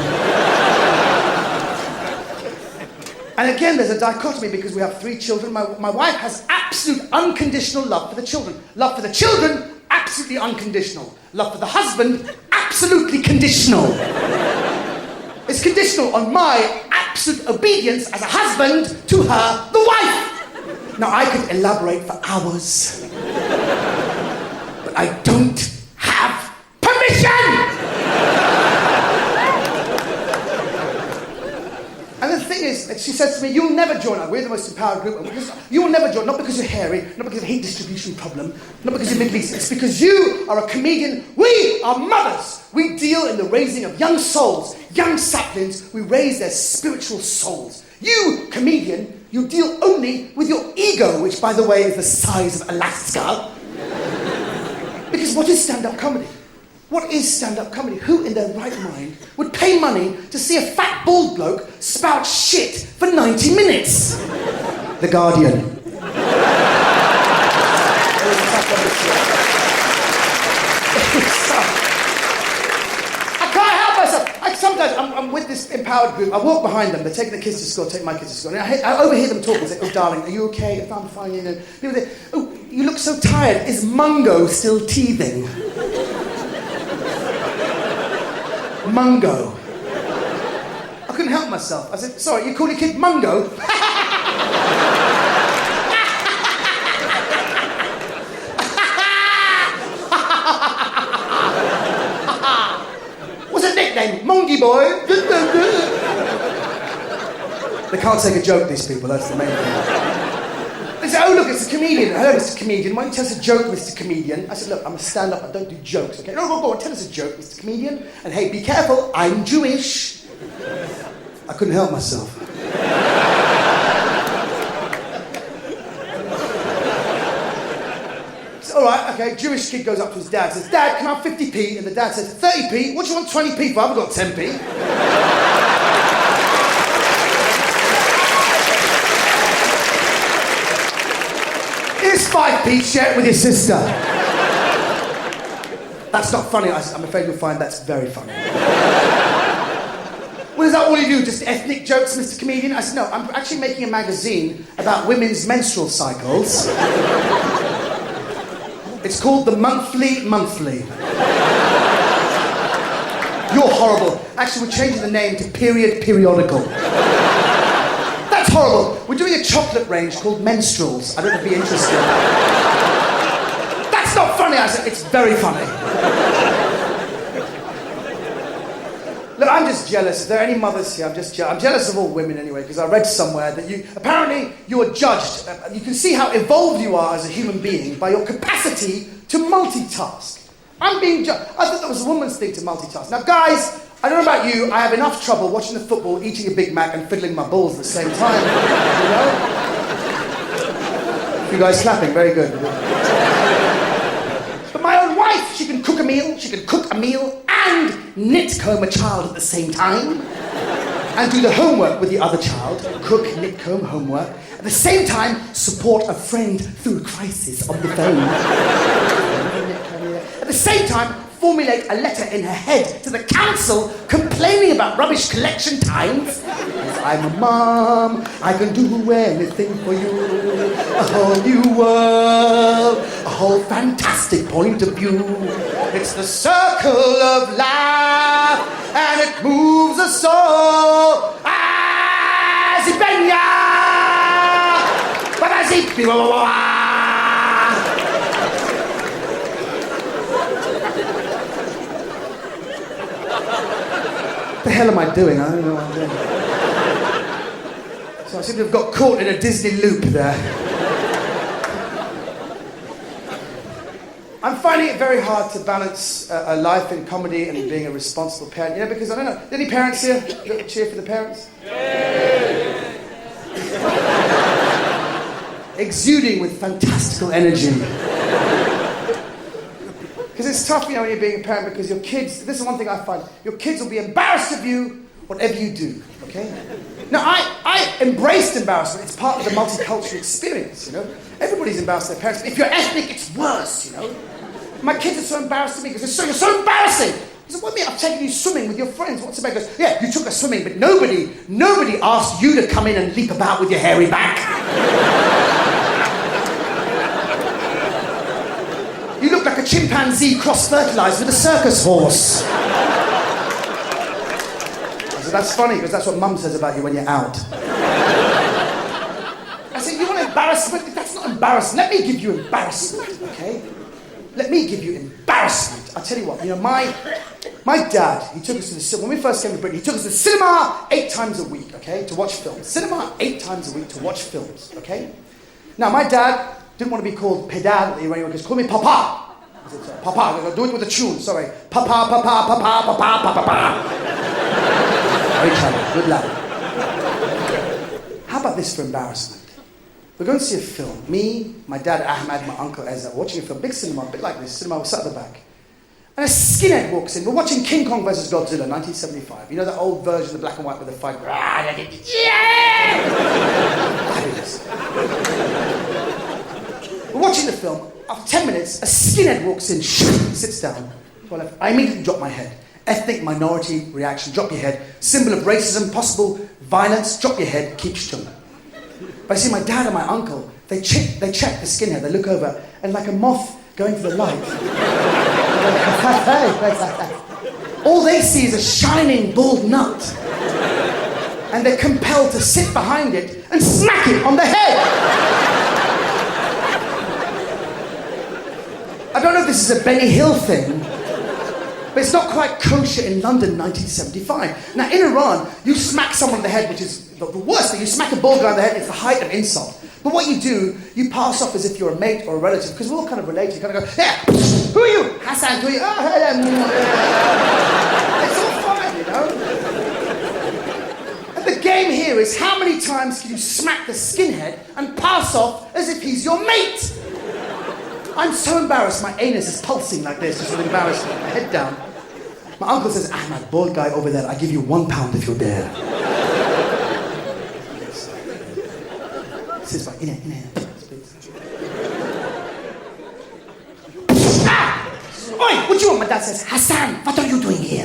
And again, there's a dichotomy because we have 3 children. My wife has absolute unconditional love for the children. Love for the children, absolutely unconditional. Love for the husband, absolutely conditional. It's conditional on my absolute obedience as a husband to her, the wife. Now, I could elaborate for hours, but I don't have permission! And the thing is, she says to me, you'll never join us. We're the most empowered group. You will never join, not because you're hairy, not because of a heat distribution problem, not because you're Middle East. It's because you are a comedian. We are mothers. We deal in the raising of young souls, young saplings. We raise their spiritual souls. You, comedian, you deal only with your ego, which, by the way, is the size of Alaska. Because what is stand-up comedy? What is stand-up comedy? Who in their right mind would pay money to see a fat, bald bloke spout shit for 90 minutes? The Guardian. Sometimes I'm with this empowered group. I walk behind them. They're taking the kids to school, take my kids to school. And I overhear them talking. Say, oh, darling, are you okay? If I'm fine, you know. People say, oh, you look so tired. Is Mungo still teething? Mungo. I couldn't help myself. I said, sorry, you call your kid Mungo? Monkey boy. They can't take a joke, these people, that's the main thing. They say, oh look, it's a comedian. Hello, Mr. Comedian, why don't you tell us a joke, Mr. Comedian? I said, look, I'm a stand-up, I don't do jokes, okay? No, go on, tell us a joke, Mr. Comedian. And hey, be careful, I'm Jewish. I couldn't help myself. All right, okay, Jewish kid goes up to his dad, says, Dad, can I have 50p? And the dad says, 30p? What do you want 20p for? I haven't got 10p. Here's 5p, share it with your sister. That's not funny. I said, I'm afraid you'll find that's very funny. Well, is that all you do? Just ethnic jokes, Mr. Comedian? I said, no, I'm actually making a magazine about women's menstrual cycles. It's called The Monthly. You're horrible. Actually, we're changing the name to Periodical. That's horrible. We're doing a chocolate range called Menstruals. I don't know if you'd be interested. That's not funny. I said, it's very funny. Look, I'm just jealous. If there are any mothers here, I'm jealous of all women anyway, because I read somewhere that apparently you are judged. You can see how evolved you are as a human being by your capacity to multitask. I'm being judged. I thought that was a woman's thing to multitask. Now, guys, I don't know about you, I have enough trouble watching the football, eating a Big Mac, and fiddling my balls at the same time. You know? You guys clapping, very good. But my own wife, she can cook a meal and knit comb a child at the same time, and do the homework with the other child, cook, knit comb, homework, at the same time support a friend through a crisis on the phone. At the same time, formulate a letter in her head to the council complaining about rubbish collection times. Yes, I'm a mom, I can do anything for you. A whole new world, a whole fantastic point of view. It's the circle of life, and it moves us all. What the hell am I doing? I don't know what I'm doing. So I seem to have got caught in a Disney loop there. I'm finding it very hard to balance a life in comedy and being a responsible parent. You know, because I don't know. Any parents here? Cheer for the parents? Yeah. Exuding with fantastical energy. Because it's tough, you know, when you're being a parent, because your kids, this is one thing I find, your kids will be embarrassed of you, whatever you do, okay? Now, I embraced embarrassment. It's part of the multicultural experience, you know? Everybody's embarrassed of their parents, but if you're ethnic, it's worse, you know? My kids are so embarrassed of me, because you're so embarrassing. I said, what do you mean? I've taken you swimming with your friends. What's the matter? He goes, yeah, you took us swimming, but nobody asked you to come in and leap about with your hairy back. You look like a chimpanzee cross-fertilized with a circus horse. I said, that's funny, because that's what Mum says about you when you're out. I said, you want embarrassment? That's not embarrassment. Let me give you embarrassment, okay? Let me give you embarrassment. I'll tell you what, you know, my dad, he took us to the cinema. When we first came to Britain, he took us to the cinema 8 times a week, okay, to watch films. Cinema 8 times a week to watch films, okay? Now, my dad didn't want to be called pedal. He goes, call me Papa. I said, Papa. I go, do it with a tune, sorry. Papa. Very clever, good lad. How about this for embarrassment? We're going to see a film. Me, my dad Ahmad, my uncle Ezra, watching a film, big cinema, a bit like this. Cinema, we sat at the back. And a skinhead walks in. We're watching King Kong vs. Godzilla, 1975. You know that old version, the black and white with the fight? Yeah! Fabulous. We're watching the film. After 10 minutes, a skinhead walks in, sits down. I immediately drop my head. Ethnic minority reaction, drop your head. Symbol of racism, possible violence, drop your head, keep stum. But I see my dad and my uncle, they check the skinhead, they look over, and like a moth going to the light, all they see is a shining bald nut. And they're compelled to sit behind it and smack it on the head. I don't know if this is a Benny Hill thing, but it's not quite kosher in London, 1975. Now, in Iran, you smack someone on the head, which is the worst thing. You smack a bald guy on the head, it's the height of insult. But what you do, you pass off as if you're a mate or a relative, because we're all kind of related. You kind of go, yeah, who are you? Hassan, who are you? Oh, it's all fine, you know? And the game here is how many times can you smack the skinhead and pass off as if he's your mate? I'm so embarrassed, my anus is pulsing like this, just with embarrassment, my head down. My uncle says, Ahmad, bald guy over there, I give you £1 if you're there. He says, right, in here, please. Ah! Boy, what you want? My dad says, Hassan, what are you doing here?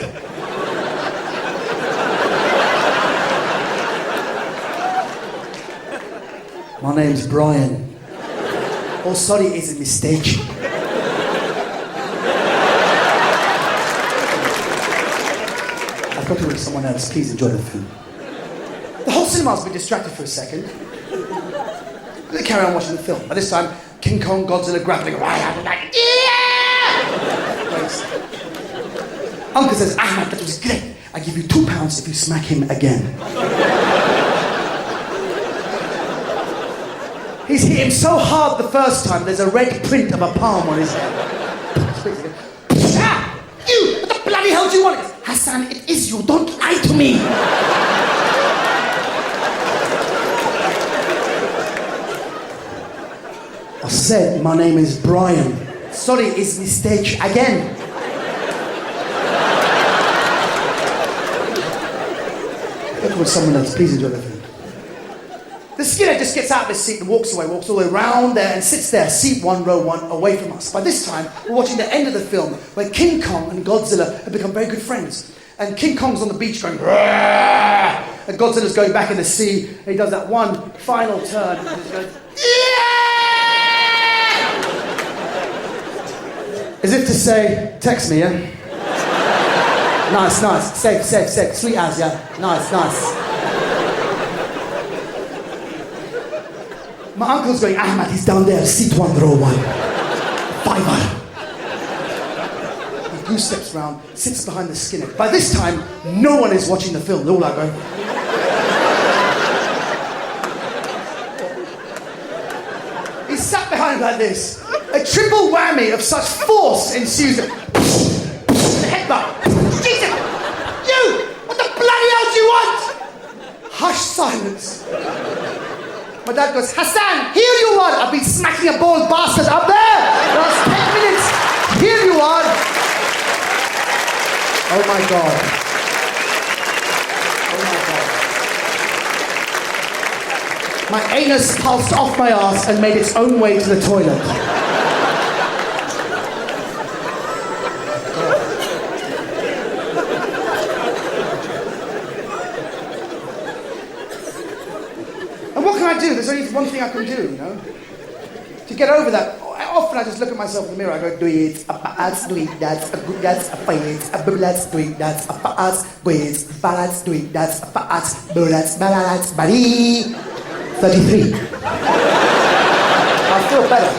My name's Brian. Oh, sorry, it's a mistake. I've got to with someone else. Please enjoy the film. The whole cinema's been distracted for a second. They carry on watching the film. By this time, King Kong, Godzilla grappling. Yeah! Uncle says, Ahmad, that was great. I give you £2 if you smack him again. He's hit him so hard the first time, there's a red print of a palm on his head. Ah! You! What the bloody hell do you want? Hassan, it is you. Don't lie to me. I said, my name is Brian. Sorry, it's a mistake again. Look with someone else, please enjoy the film. The skinhead just gets out of his seat and walks away, walks all the way around there and sits there, seat 1, row 1, away from us. By this time, we're watching the end of the film where King Kong and Godzilla have become very good friends. And King Kong's on the beach going, Rah! And Godzilla's going back in the sea, and he does that one final turn, and he goes, yeah! As if to say, text me, yeah? Nice, nice, safe, sweet as, yeah? Nice. My uncle's going, Ahmad, he's down there, seat 1, row 1. £5. He goose steps round, sits behind the skinhead. By this time, no one is watching the film. They're all out going. He sat behind him like this. A triple whammy of such force ensues. The headbutt. Jesus! You! What the bloody hell do you want? Hush silence. My dad goes, Hassan, here you are. I've been smacking a bald bastard up there. Last 10 minutes. Here you are. Oh my God. My anus pulsed off my ass and made its own way to the toilet. And what can I do? There's only one thing I can do, you know? To get over that. Often I just look at myself in the mirror, I go, do it, that's, do it, that's, that's, that's, do it, that's, do it, balance, do it, that's, balance, bari. 33. I feel better.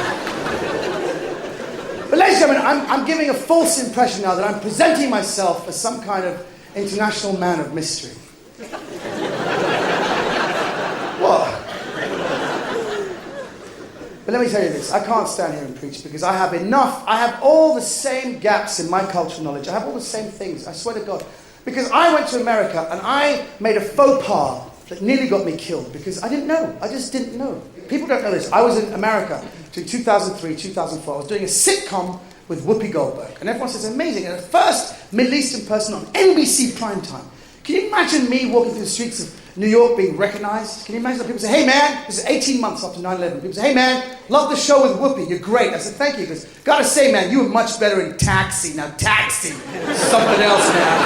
But ladies and gentlemen, I'm giving a false impression now that I'm presenting myself as some kind of international man of mystery. What? But let me tell you this, I can't stand here and preach because I have all the same gaps in my cultural knowledge. I have all the same things, I swear to God. Because I went to America and I made a faux pas that nearly got me killed because I didn't know. I just didn't know. People don't know this. I was in America between 2003, 2004. I was doing a sitcom with Whoopi Goldberg. And everyone says, amazing. And the first Middle Eastern person on NBC primetime. Can you imagine me walking through the streets of New York being recognized? Can you imagine that people say, hey man, this is 18 months after 9/11. People say, hey man, love the show with Whoopi, you're great. I said, thank you. He goes, gotta say man, you were much better in Taxi. Now Taxi, something else now.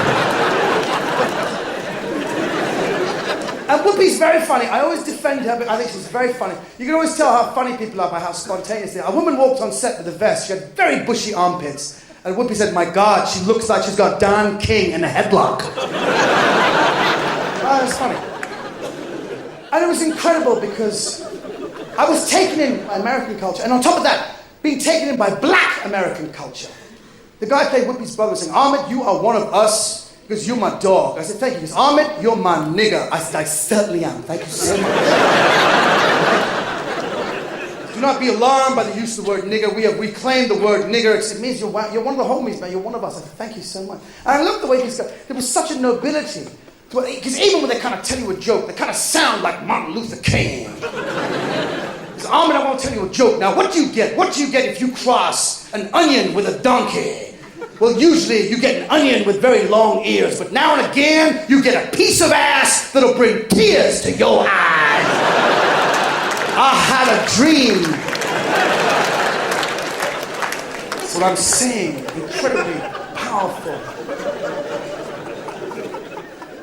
And Whoopi's very funny. I always defend her, but I think she's very funny. You can always tell how funny people are by how spontaneous they are. A woman walked on set with a vest. She had very bushy armpits. And Whoopi said, my God, she looks like she's got Don King in a headlock. Oh, it was funny. And it was incredible because I was taken in by American culture. And on top of that, being taken in by black American culture. The guy played Whoopi's brother saying, Ahmed, you are one of us. Because you're my dog. I said, thank you. He goes, Ahmed, you're my nigger. I said, I certainly am. Thank you so much. Do not be alarmed by the use of the word nigger. We have reclaimed the word nigger. It means you're one of the homies, man. You're one of us. I said, thank you so much. And I love the way these guys, there was such a nobility. Because even when they kind of tell you a joke, they kind of sound like Martin Luther King. Because Ahmed, I want to tell you a joke. Now, what do you get? What do you get if you cross an onion with a donkey? Well, usually you get an onion with very long ears, but now and again, you get a piece of ass that'll bring tears to your eyes. I had a dream. what I'm saying. Incredibly powerful.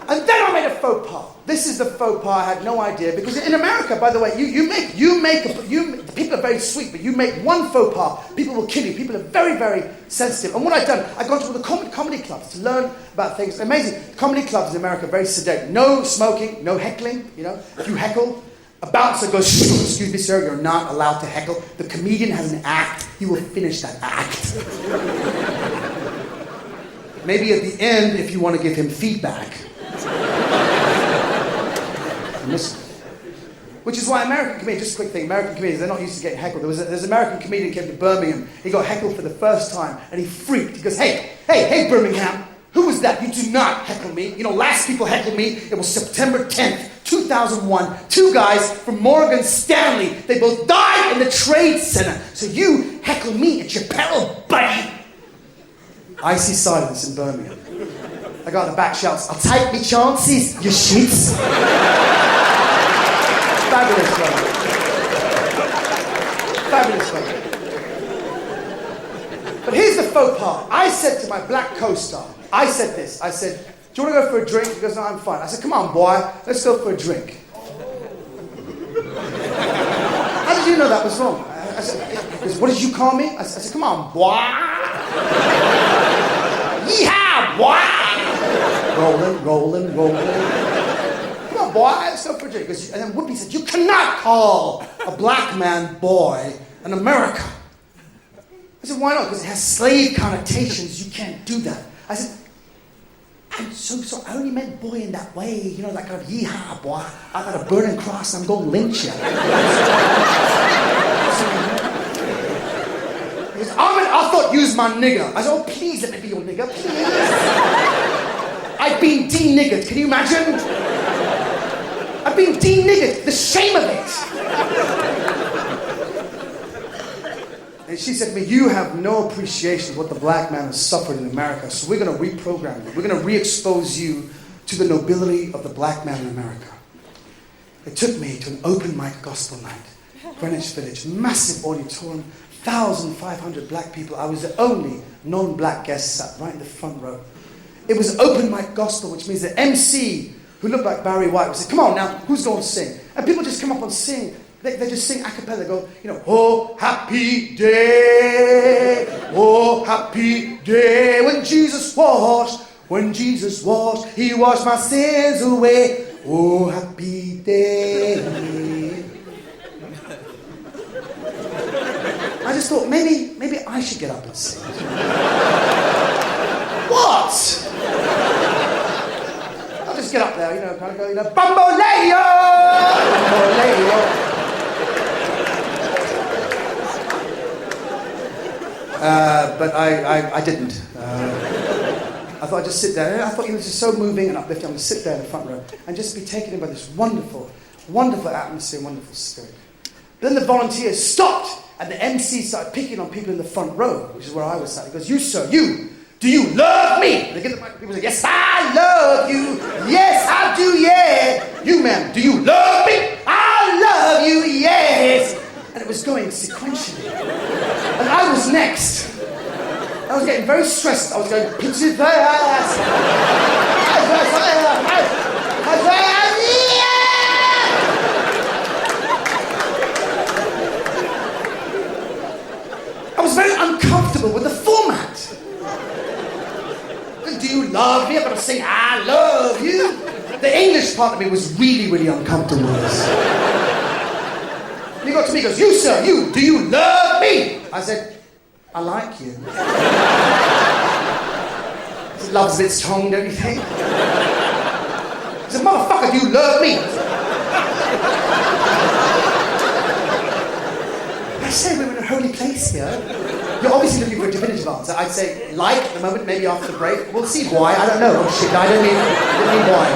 And then I made a faux pas. This is the faux pas. I had no idea, because in America, by the way, people are very sweet, but you make one faux pas, people will kill you. People are very, very sensitive. And what I've done, I've gone to all the comedy clubs to learn about things. Amazing. Comedy clubs in America are very sedate. No smoking, no heckling. You know, if you heckle, a bouncer goes, "Excuse me, sir, you're not allowed to heckle. The comedian has an act. He will finish that act." Maybe at the end, if you want to give him feedback. Which is why American comedians, just a quick thing, American comedians, they're not used to getting heckled. There's an American comedian came to Birmingham. He got heckled for the first time, and he freaked. He goes, hey, Birmingham, who was that? You do not heckle me. You know, last people heckled me. It was September 10th, 2001. Two guys from Morgan Stanley. They both died in the Trade Center. So you heckle me at your peril, buddy. Icy silence in Birmingham. I got in the back shouts, "I'll take me chances, you shits." Fabulous fun. Fabulous fun. But here's the faux pas. I said to my black co-star, I said this. I said, "Do you want to go for a drink?" He goes, "No, I'm fine." I said, "Come on, boy, let's go for a drink." How did you know that was wrong? I said, he goes, "What did you call me?" I said, "Come on, boy." Yeehaw, boy! Rolling. Come on, boy, let's go for a drink. And then Whoopi said, "You cannot call a black man boy in America." I said, "Why not?" Because it has slave connotations. You can't do that. I said, "I'm so sorry. I only meant boy in that way. You know, that kind of yeehaw, boy. I got a burning cross and I'm going to lynch you." He goes, "Omid, I thought you was my nigger." I said, "Oh, please let me be your nigger, please." I've been de-niggered. Can you imagine? I've been de-niggered. The shame of it. And she said to me, "You have no appreciation of what the black man has suffered in America, so we're going to reprogram you. We're going to re-expose you to the nobility of the black man in America." They took me to an open mic gospel night, Greenwich Village, massive auditorium, 1,500 black people. I was the only non-black guest sat right in the front row. It was open mic gospel, which means the MC, who looked like Barry White, would say, "Come on now, who's going to sing?" And people just come up and sing. They just sing a cappella. They go, you know, "Oh, happy day, oh, happy day, when Jesus washed, he washed my sins away. Oh, happy day." I just thought, maybe I should get up and sing. What? I'll just get up there, you know, kind of go, you know, "Bamboleo! Bamboleo!" But I didn't. I thought I'd just sit there. I thought, you know, this is so moving and uplifting. I'm going to sit there in the front row and just be taken in by this wonderful, wonderful atmosphere, wonderful spirit. Then the volunteers stopped and the MC started picking on people in the front row, which is where I was sat. He goes, "You, sir, you. Do you love me?" They get the mic. People say, "Yes, I love you. Yes, I do, yeah." "You, ma'am, do you love me?" "I love you, yes." And it was going sequentially. And I was next. I was getting very stressed. I was going, "Picture that." I was very uncomfortable with the format. "Do you love me?" I'm going to sing, "I love you." The English part of me was really, really uncomfortable with this. And he got to me, he goes, "You, sir, you, do you love me?" I said, "I like you." He said, "Love's a bit strong, don't you think?" He said, "Motherfucker, do you love me?" I said, "We're in a holy place here. You're obviously looking for a definitive answer." I'd say, "Like, at the moment, maybe after the break. We'll see why. I don't know." "Oh shit, I don't mean why."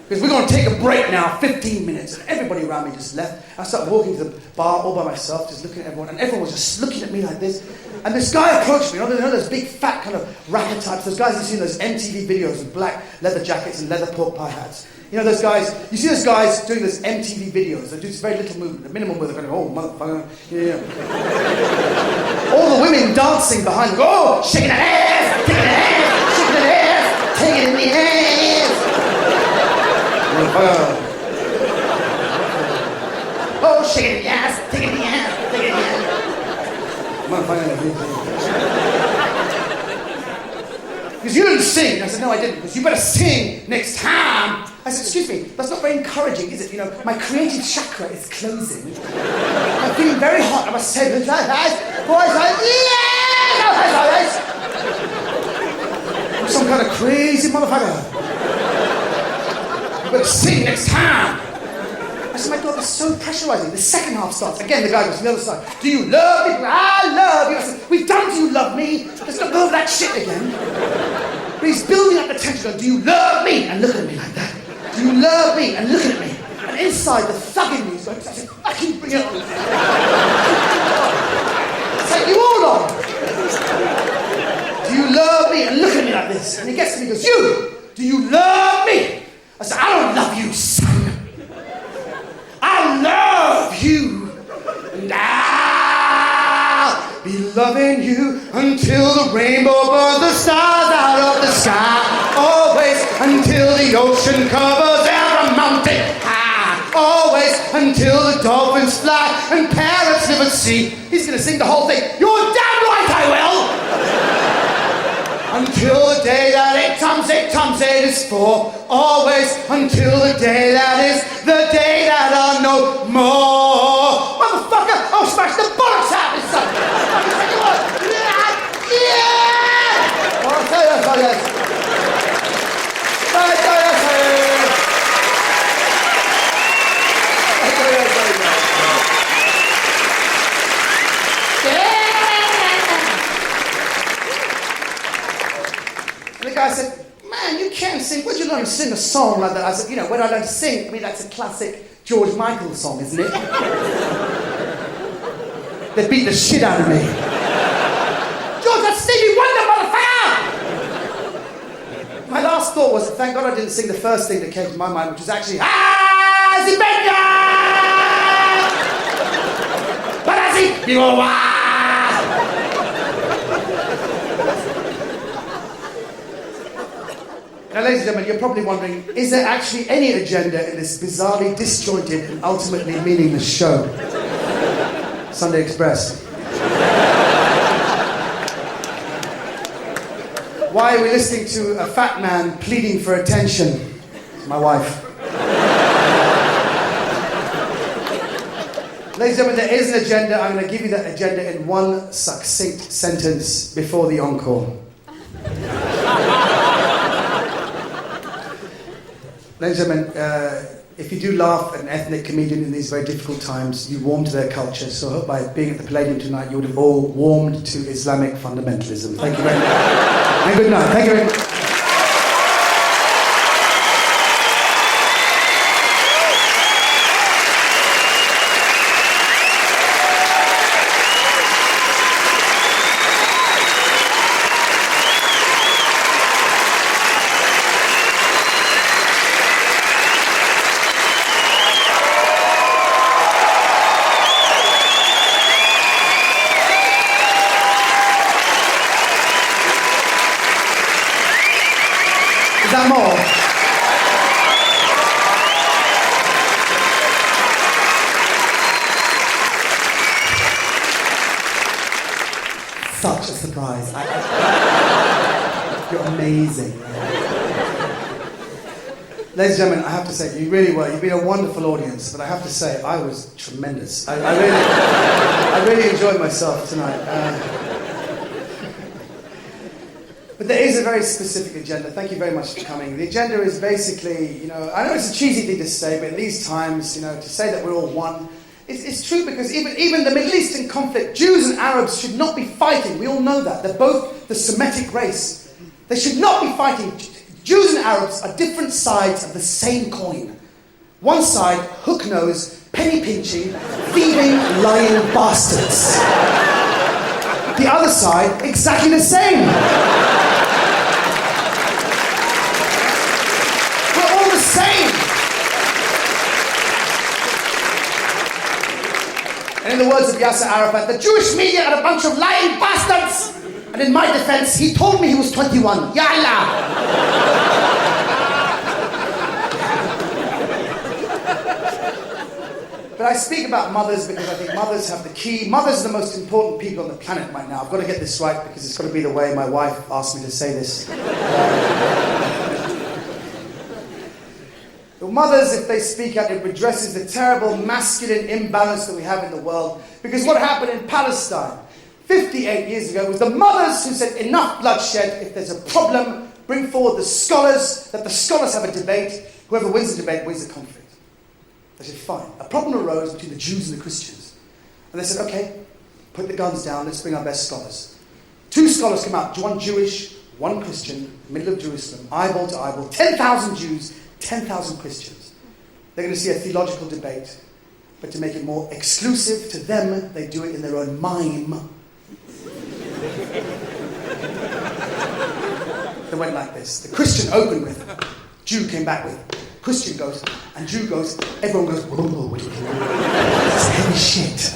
Because we're going to take a break now, 15 minutes. And everybody around me just left. I started walking to the bar all by myself, just looking at everyone. And everyone was just looking at me like this. And this guy approached me. You know those big, fat kind of rapper types? Those guys you see in those MTV videos with black leather jackets and leather pork pie hats. You know those guys? You see those guys doing those MTV videos. They do this very little movement, the minimum where they're going, "Oh, motherfucker." Yeah. All the women dancing behind them. Oh, shaking that ass, taking that ass, shaking that ass, taking it in the ass. Oh, shaking it in the ass, taking it in the ass, taking it in the ass. Because you didn't sing. I said, no, I didn't. Because you better sing next time. I said, excuse me, that's not very encouraging, is it? You know, my creative chakra is closing. I'm feeling very hot, I must say. Boys, I'm some kind of crazy motherfucker. You better sing next time. I said, my God, it's so pressurizing. The second half starts. Again, the guy goes from the other side. Do you love me? I love you. I said, we've done Do You Love Me? Let's not go over that shit again. But he's building up the tension. Do you love me? And look at me like that. Do you love me? And look at me. And inside, the thug in me is going, I said, I can bring it on. Take you all on. Do you love me? And look at me like this. And he gets to me and goes, do you love me? I said, I don't love you, son. I love you. And I'll be loving you until the rainbow burns the stars out of the sky. Always until the ocean covers every mountain high. Always until the dolphins fly and parrots live at sea. He's going to sing the whole thing. You're damn right I will. Until the day that 8 times 8 times 8 is 4. Always until the day that is the day that are no more. Motherfucker, I'll smash the bollocks out of this son. Yeah! Oh, yes. And the guy said, man, you can't sing. Where'd you learn to sing a song like that? I said, you know, when I learned to sing, I mean, that's a classic George Michael song, isn't it? They beat the shit out of me. George, that's Stevie Wonder, motherfucker! My last thought was, thank God I didn't sing the first thing that came to my mind, which was actually, Zibenya! Barazi! Now, ladies and gentlemen, you're probably wondering, is there actually any agenda in this bizarrely disjointed and ultimately meaningless show? Sunday Express. Why are we listening to a fat man pleading for attention? My wife. Ladies and gentlemen, there is an agenda. I'm going to give you that agenda in one succinct sentence before the encore. Ladies and gentlemen, if you do laugh at an ethnic comedian in these very difficult times, you warm to their culture. So I hope by being at the Palladium tonight, you would have all warmed to Islamic fundamentalism. Thank you very much. And good night. Thank you very much. Is that more? Such a surprise. You're amazing. Ladies and gentlemen, I have to say, you really were. You've been a wonderful audience, but I have to say, I was tremendous. I really enjoyed myself tonight. But there is a very specific agenda. Thank you very much for coming. The agenda is basically, you know, I know it's a cheesy thing to say, but in these times, you know, to say that we're all one, it's true because even the Middle Eastern conflict, Jews and Arabs should not be fighting. We all know that. They're both the Semitic race. They should not be fighting. Jews and Arabs are different sides of the same coin. One side, hook-nosed, penny-pinching, thieving, lying bastards. The other side, exactly the same. And in the words of Yasser Arafat, the Jewish media are a bunch of lying bastards. And in my defense, he told me he was 21. Ya Allah! But I speak about mothers because I think mothers have the key. Mothers are the most important people on the planet right now. I've got to get this right because it's got to be the way my wife asked me to say this. The mothers, if they speak out, it redresses the terrible masculine imbalance that we have in the world. Because what happened in Palestine 58 years ago was the mothers who said, enough bloodshed, if there's a problem, bring forward the scholars, let the scholars have a debate. Whoever wins the debate wins the conflict. They said, fine. A problem arose between the Jews and the Christians. And they said, okay, put the guns down, let's bring our best scholars. 2 scholars come out, one Jewish, one Christian, middle of Jerusalem, eyeball to eyeball, 10,000 Jews, 10,000 Christians. They're going to see a theological debate, but to make it more exclusive to them, they do it in their own mime. They went like this. The Christian opened with, Jew came back with, Christian goes, and Jew goes, everyone goes, that's heavy shit.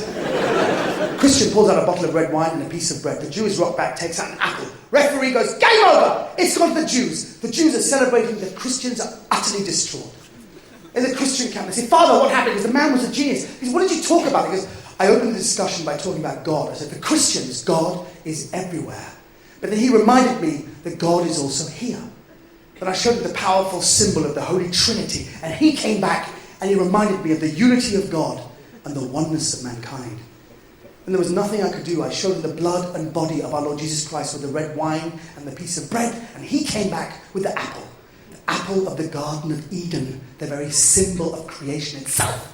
Christian pulls out a bottle of red wine and a piece of bread. The Jew is rocked back, takes out an apple. Referee goes, game over! It's gone to the Jews. The Jews are celebrating the Christians are utterly destroyed. In the Christian camp, they say, Father, what happened? Because the man was a genius. He said, what did you talk about? He goes, I opened the discussion by talking about God. I said, for Christians, God is everywhere. But then he reminded me that God is also here. Then I showed him the powerful symbol of the Holy Trinity. And he came back and he reminded me of the unity of God and the oneness of mankind. And there was nothing I could do. I showed him the blood and body of our Lord Jesus Christ with the red wine and the piece of bread. And he came back with the apple. The apple of the Garden of Eden. The very symbol of creation itself.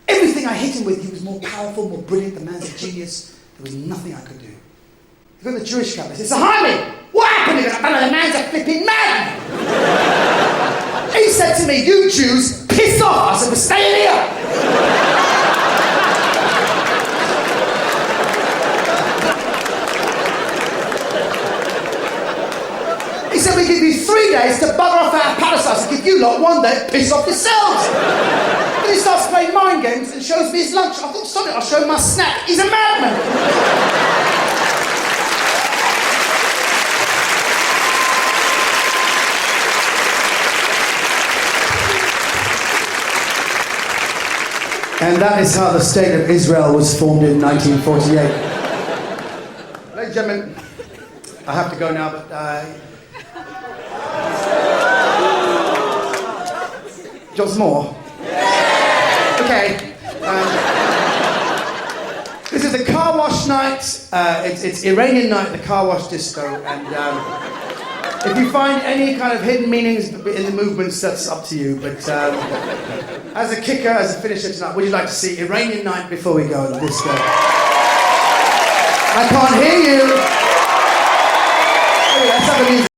Everything I hit him with, he was more powerful, more brilliant. The man's a genius. There was nothing I could do. You go to the Jewish camp. They say, Sahami, what happened? He goes, the man's a flipping man. He said to me, you Jews, piss off. I said, we're staying here. He said, we give you 3 days to bugger off out of Palestine. I said, give you lot 1 day, piss off yourselves. Then he starts playing mind games and shows me his lunch. I thought, stop it, I'll show him my snack. He's a madman. And that is how the State of Israel was formed in 1948. Ladies and gentlemen, I have to go now, but do you want some more? Okay. This is the car wash night. It's Iranian night, the car wash disco. And if you find any kind of hidden meanings in the movements, that's up to you. But as a kicker, as a finisher tonight, would you like to see Iranian night before we go on the disco? I can't hear you. Anyway, let's have a music.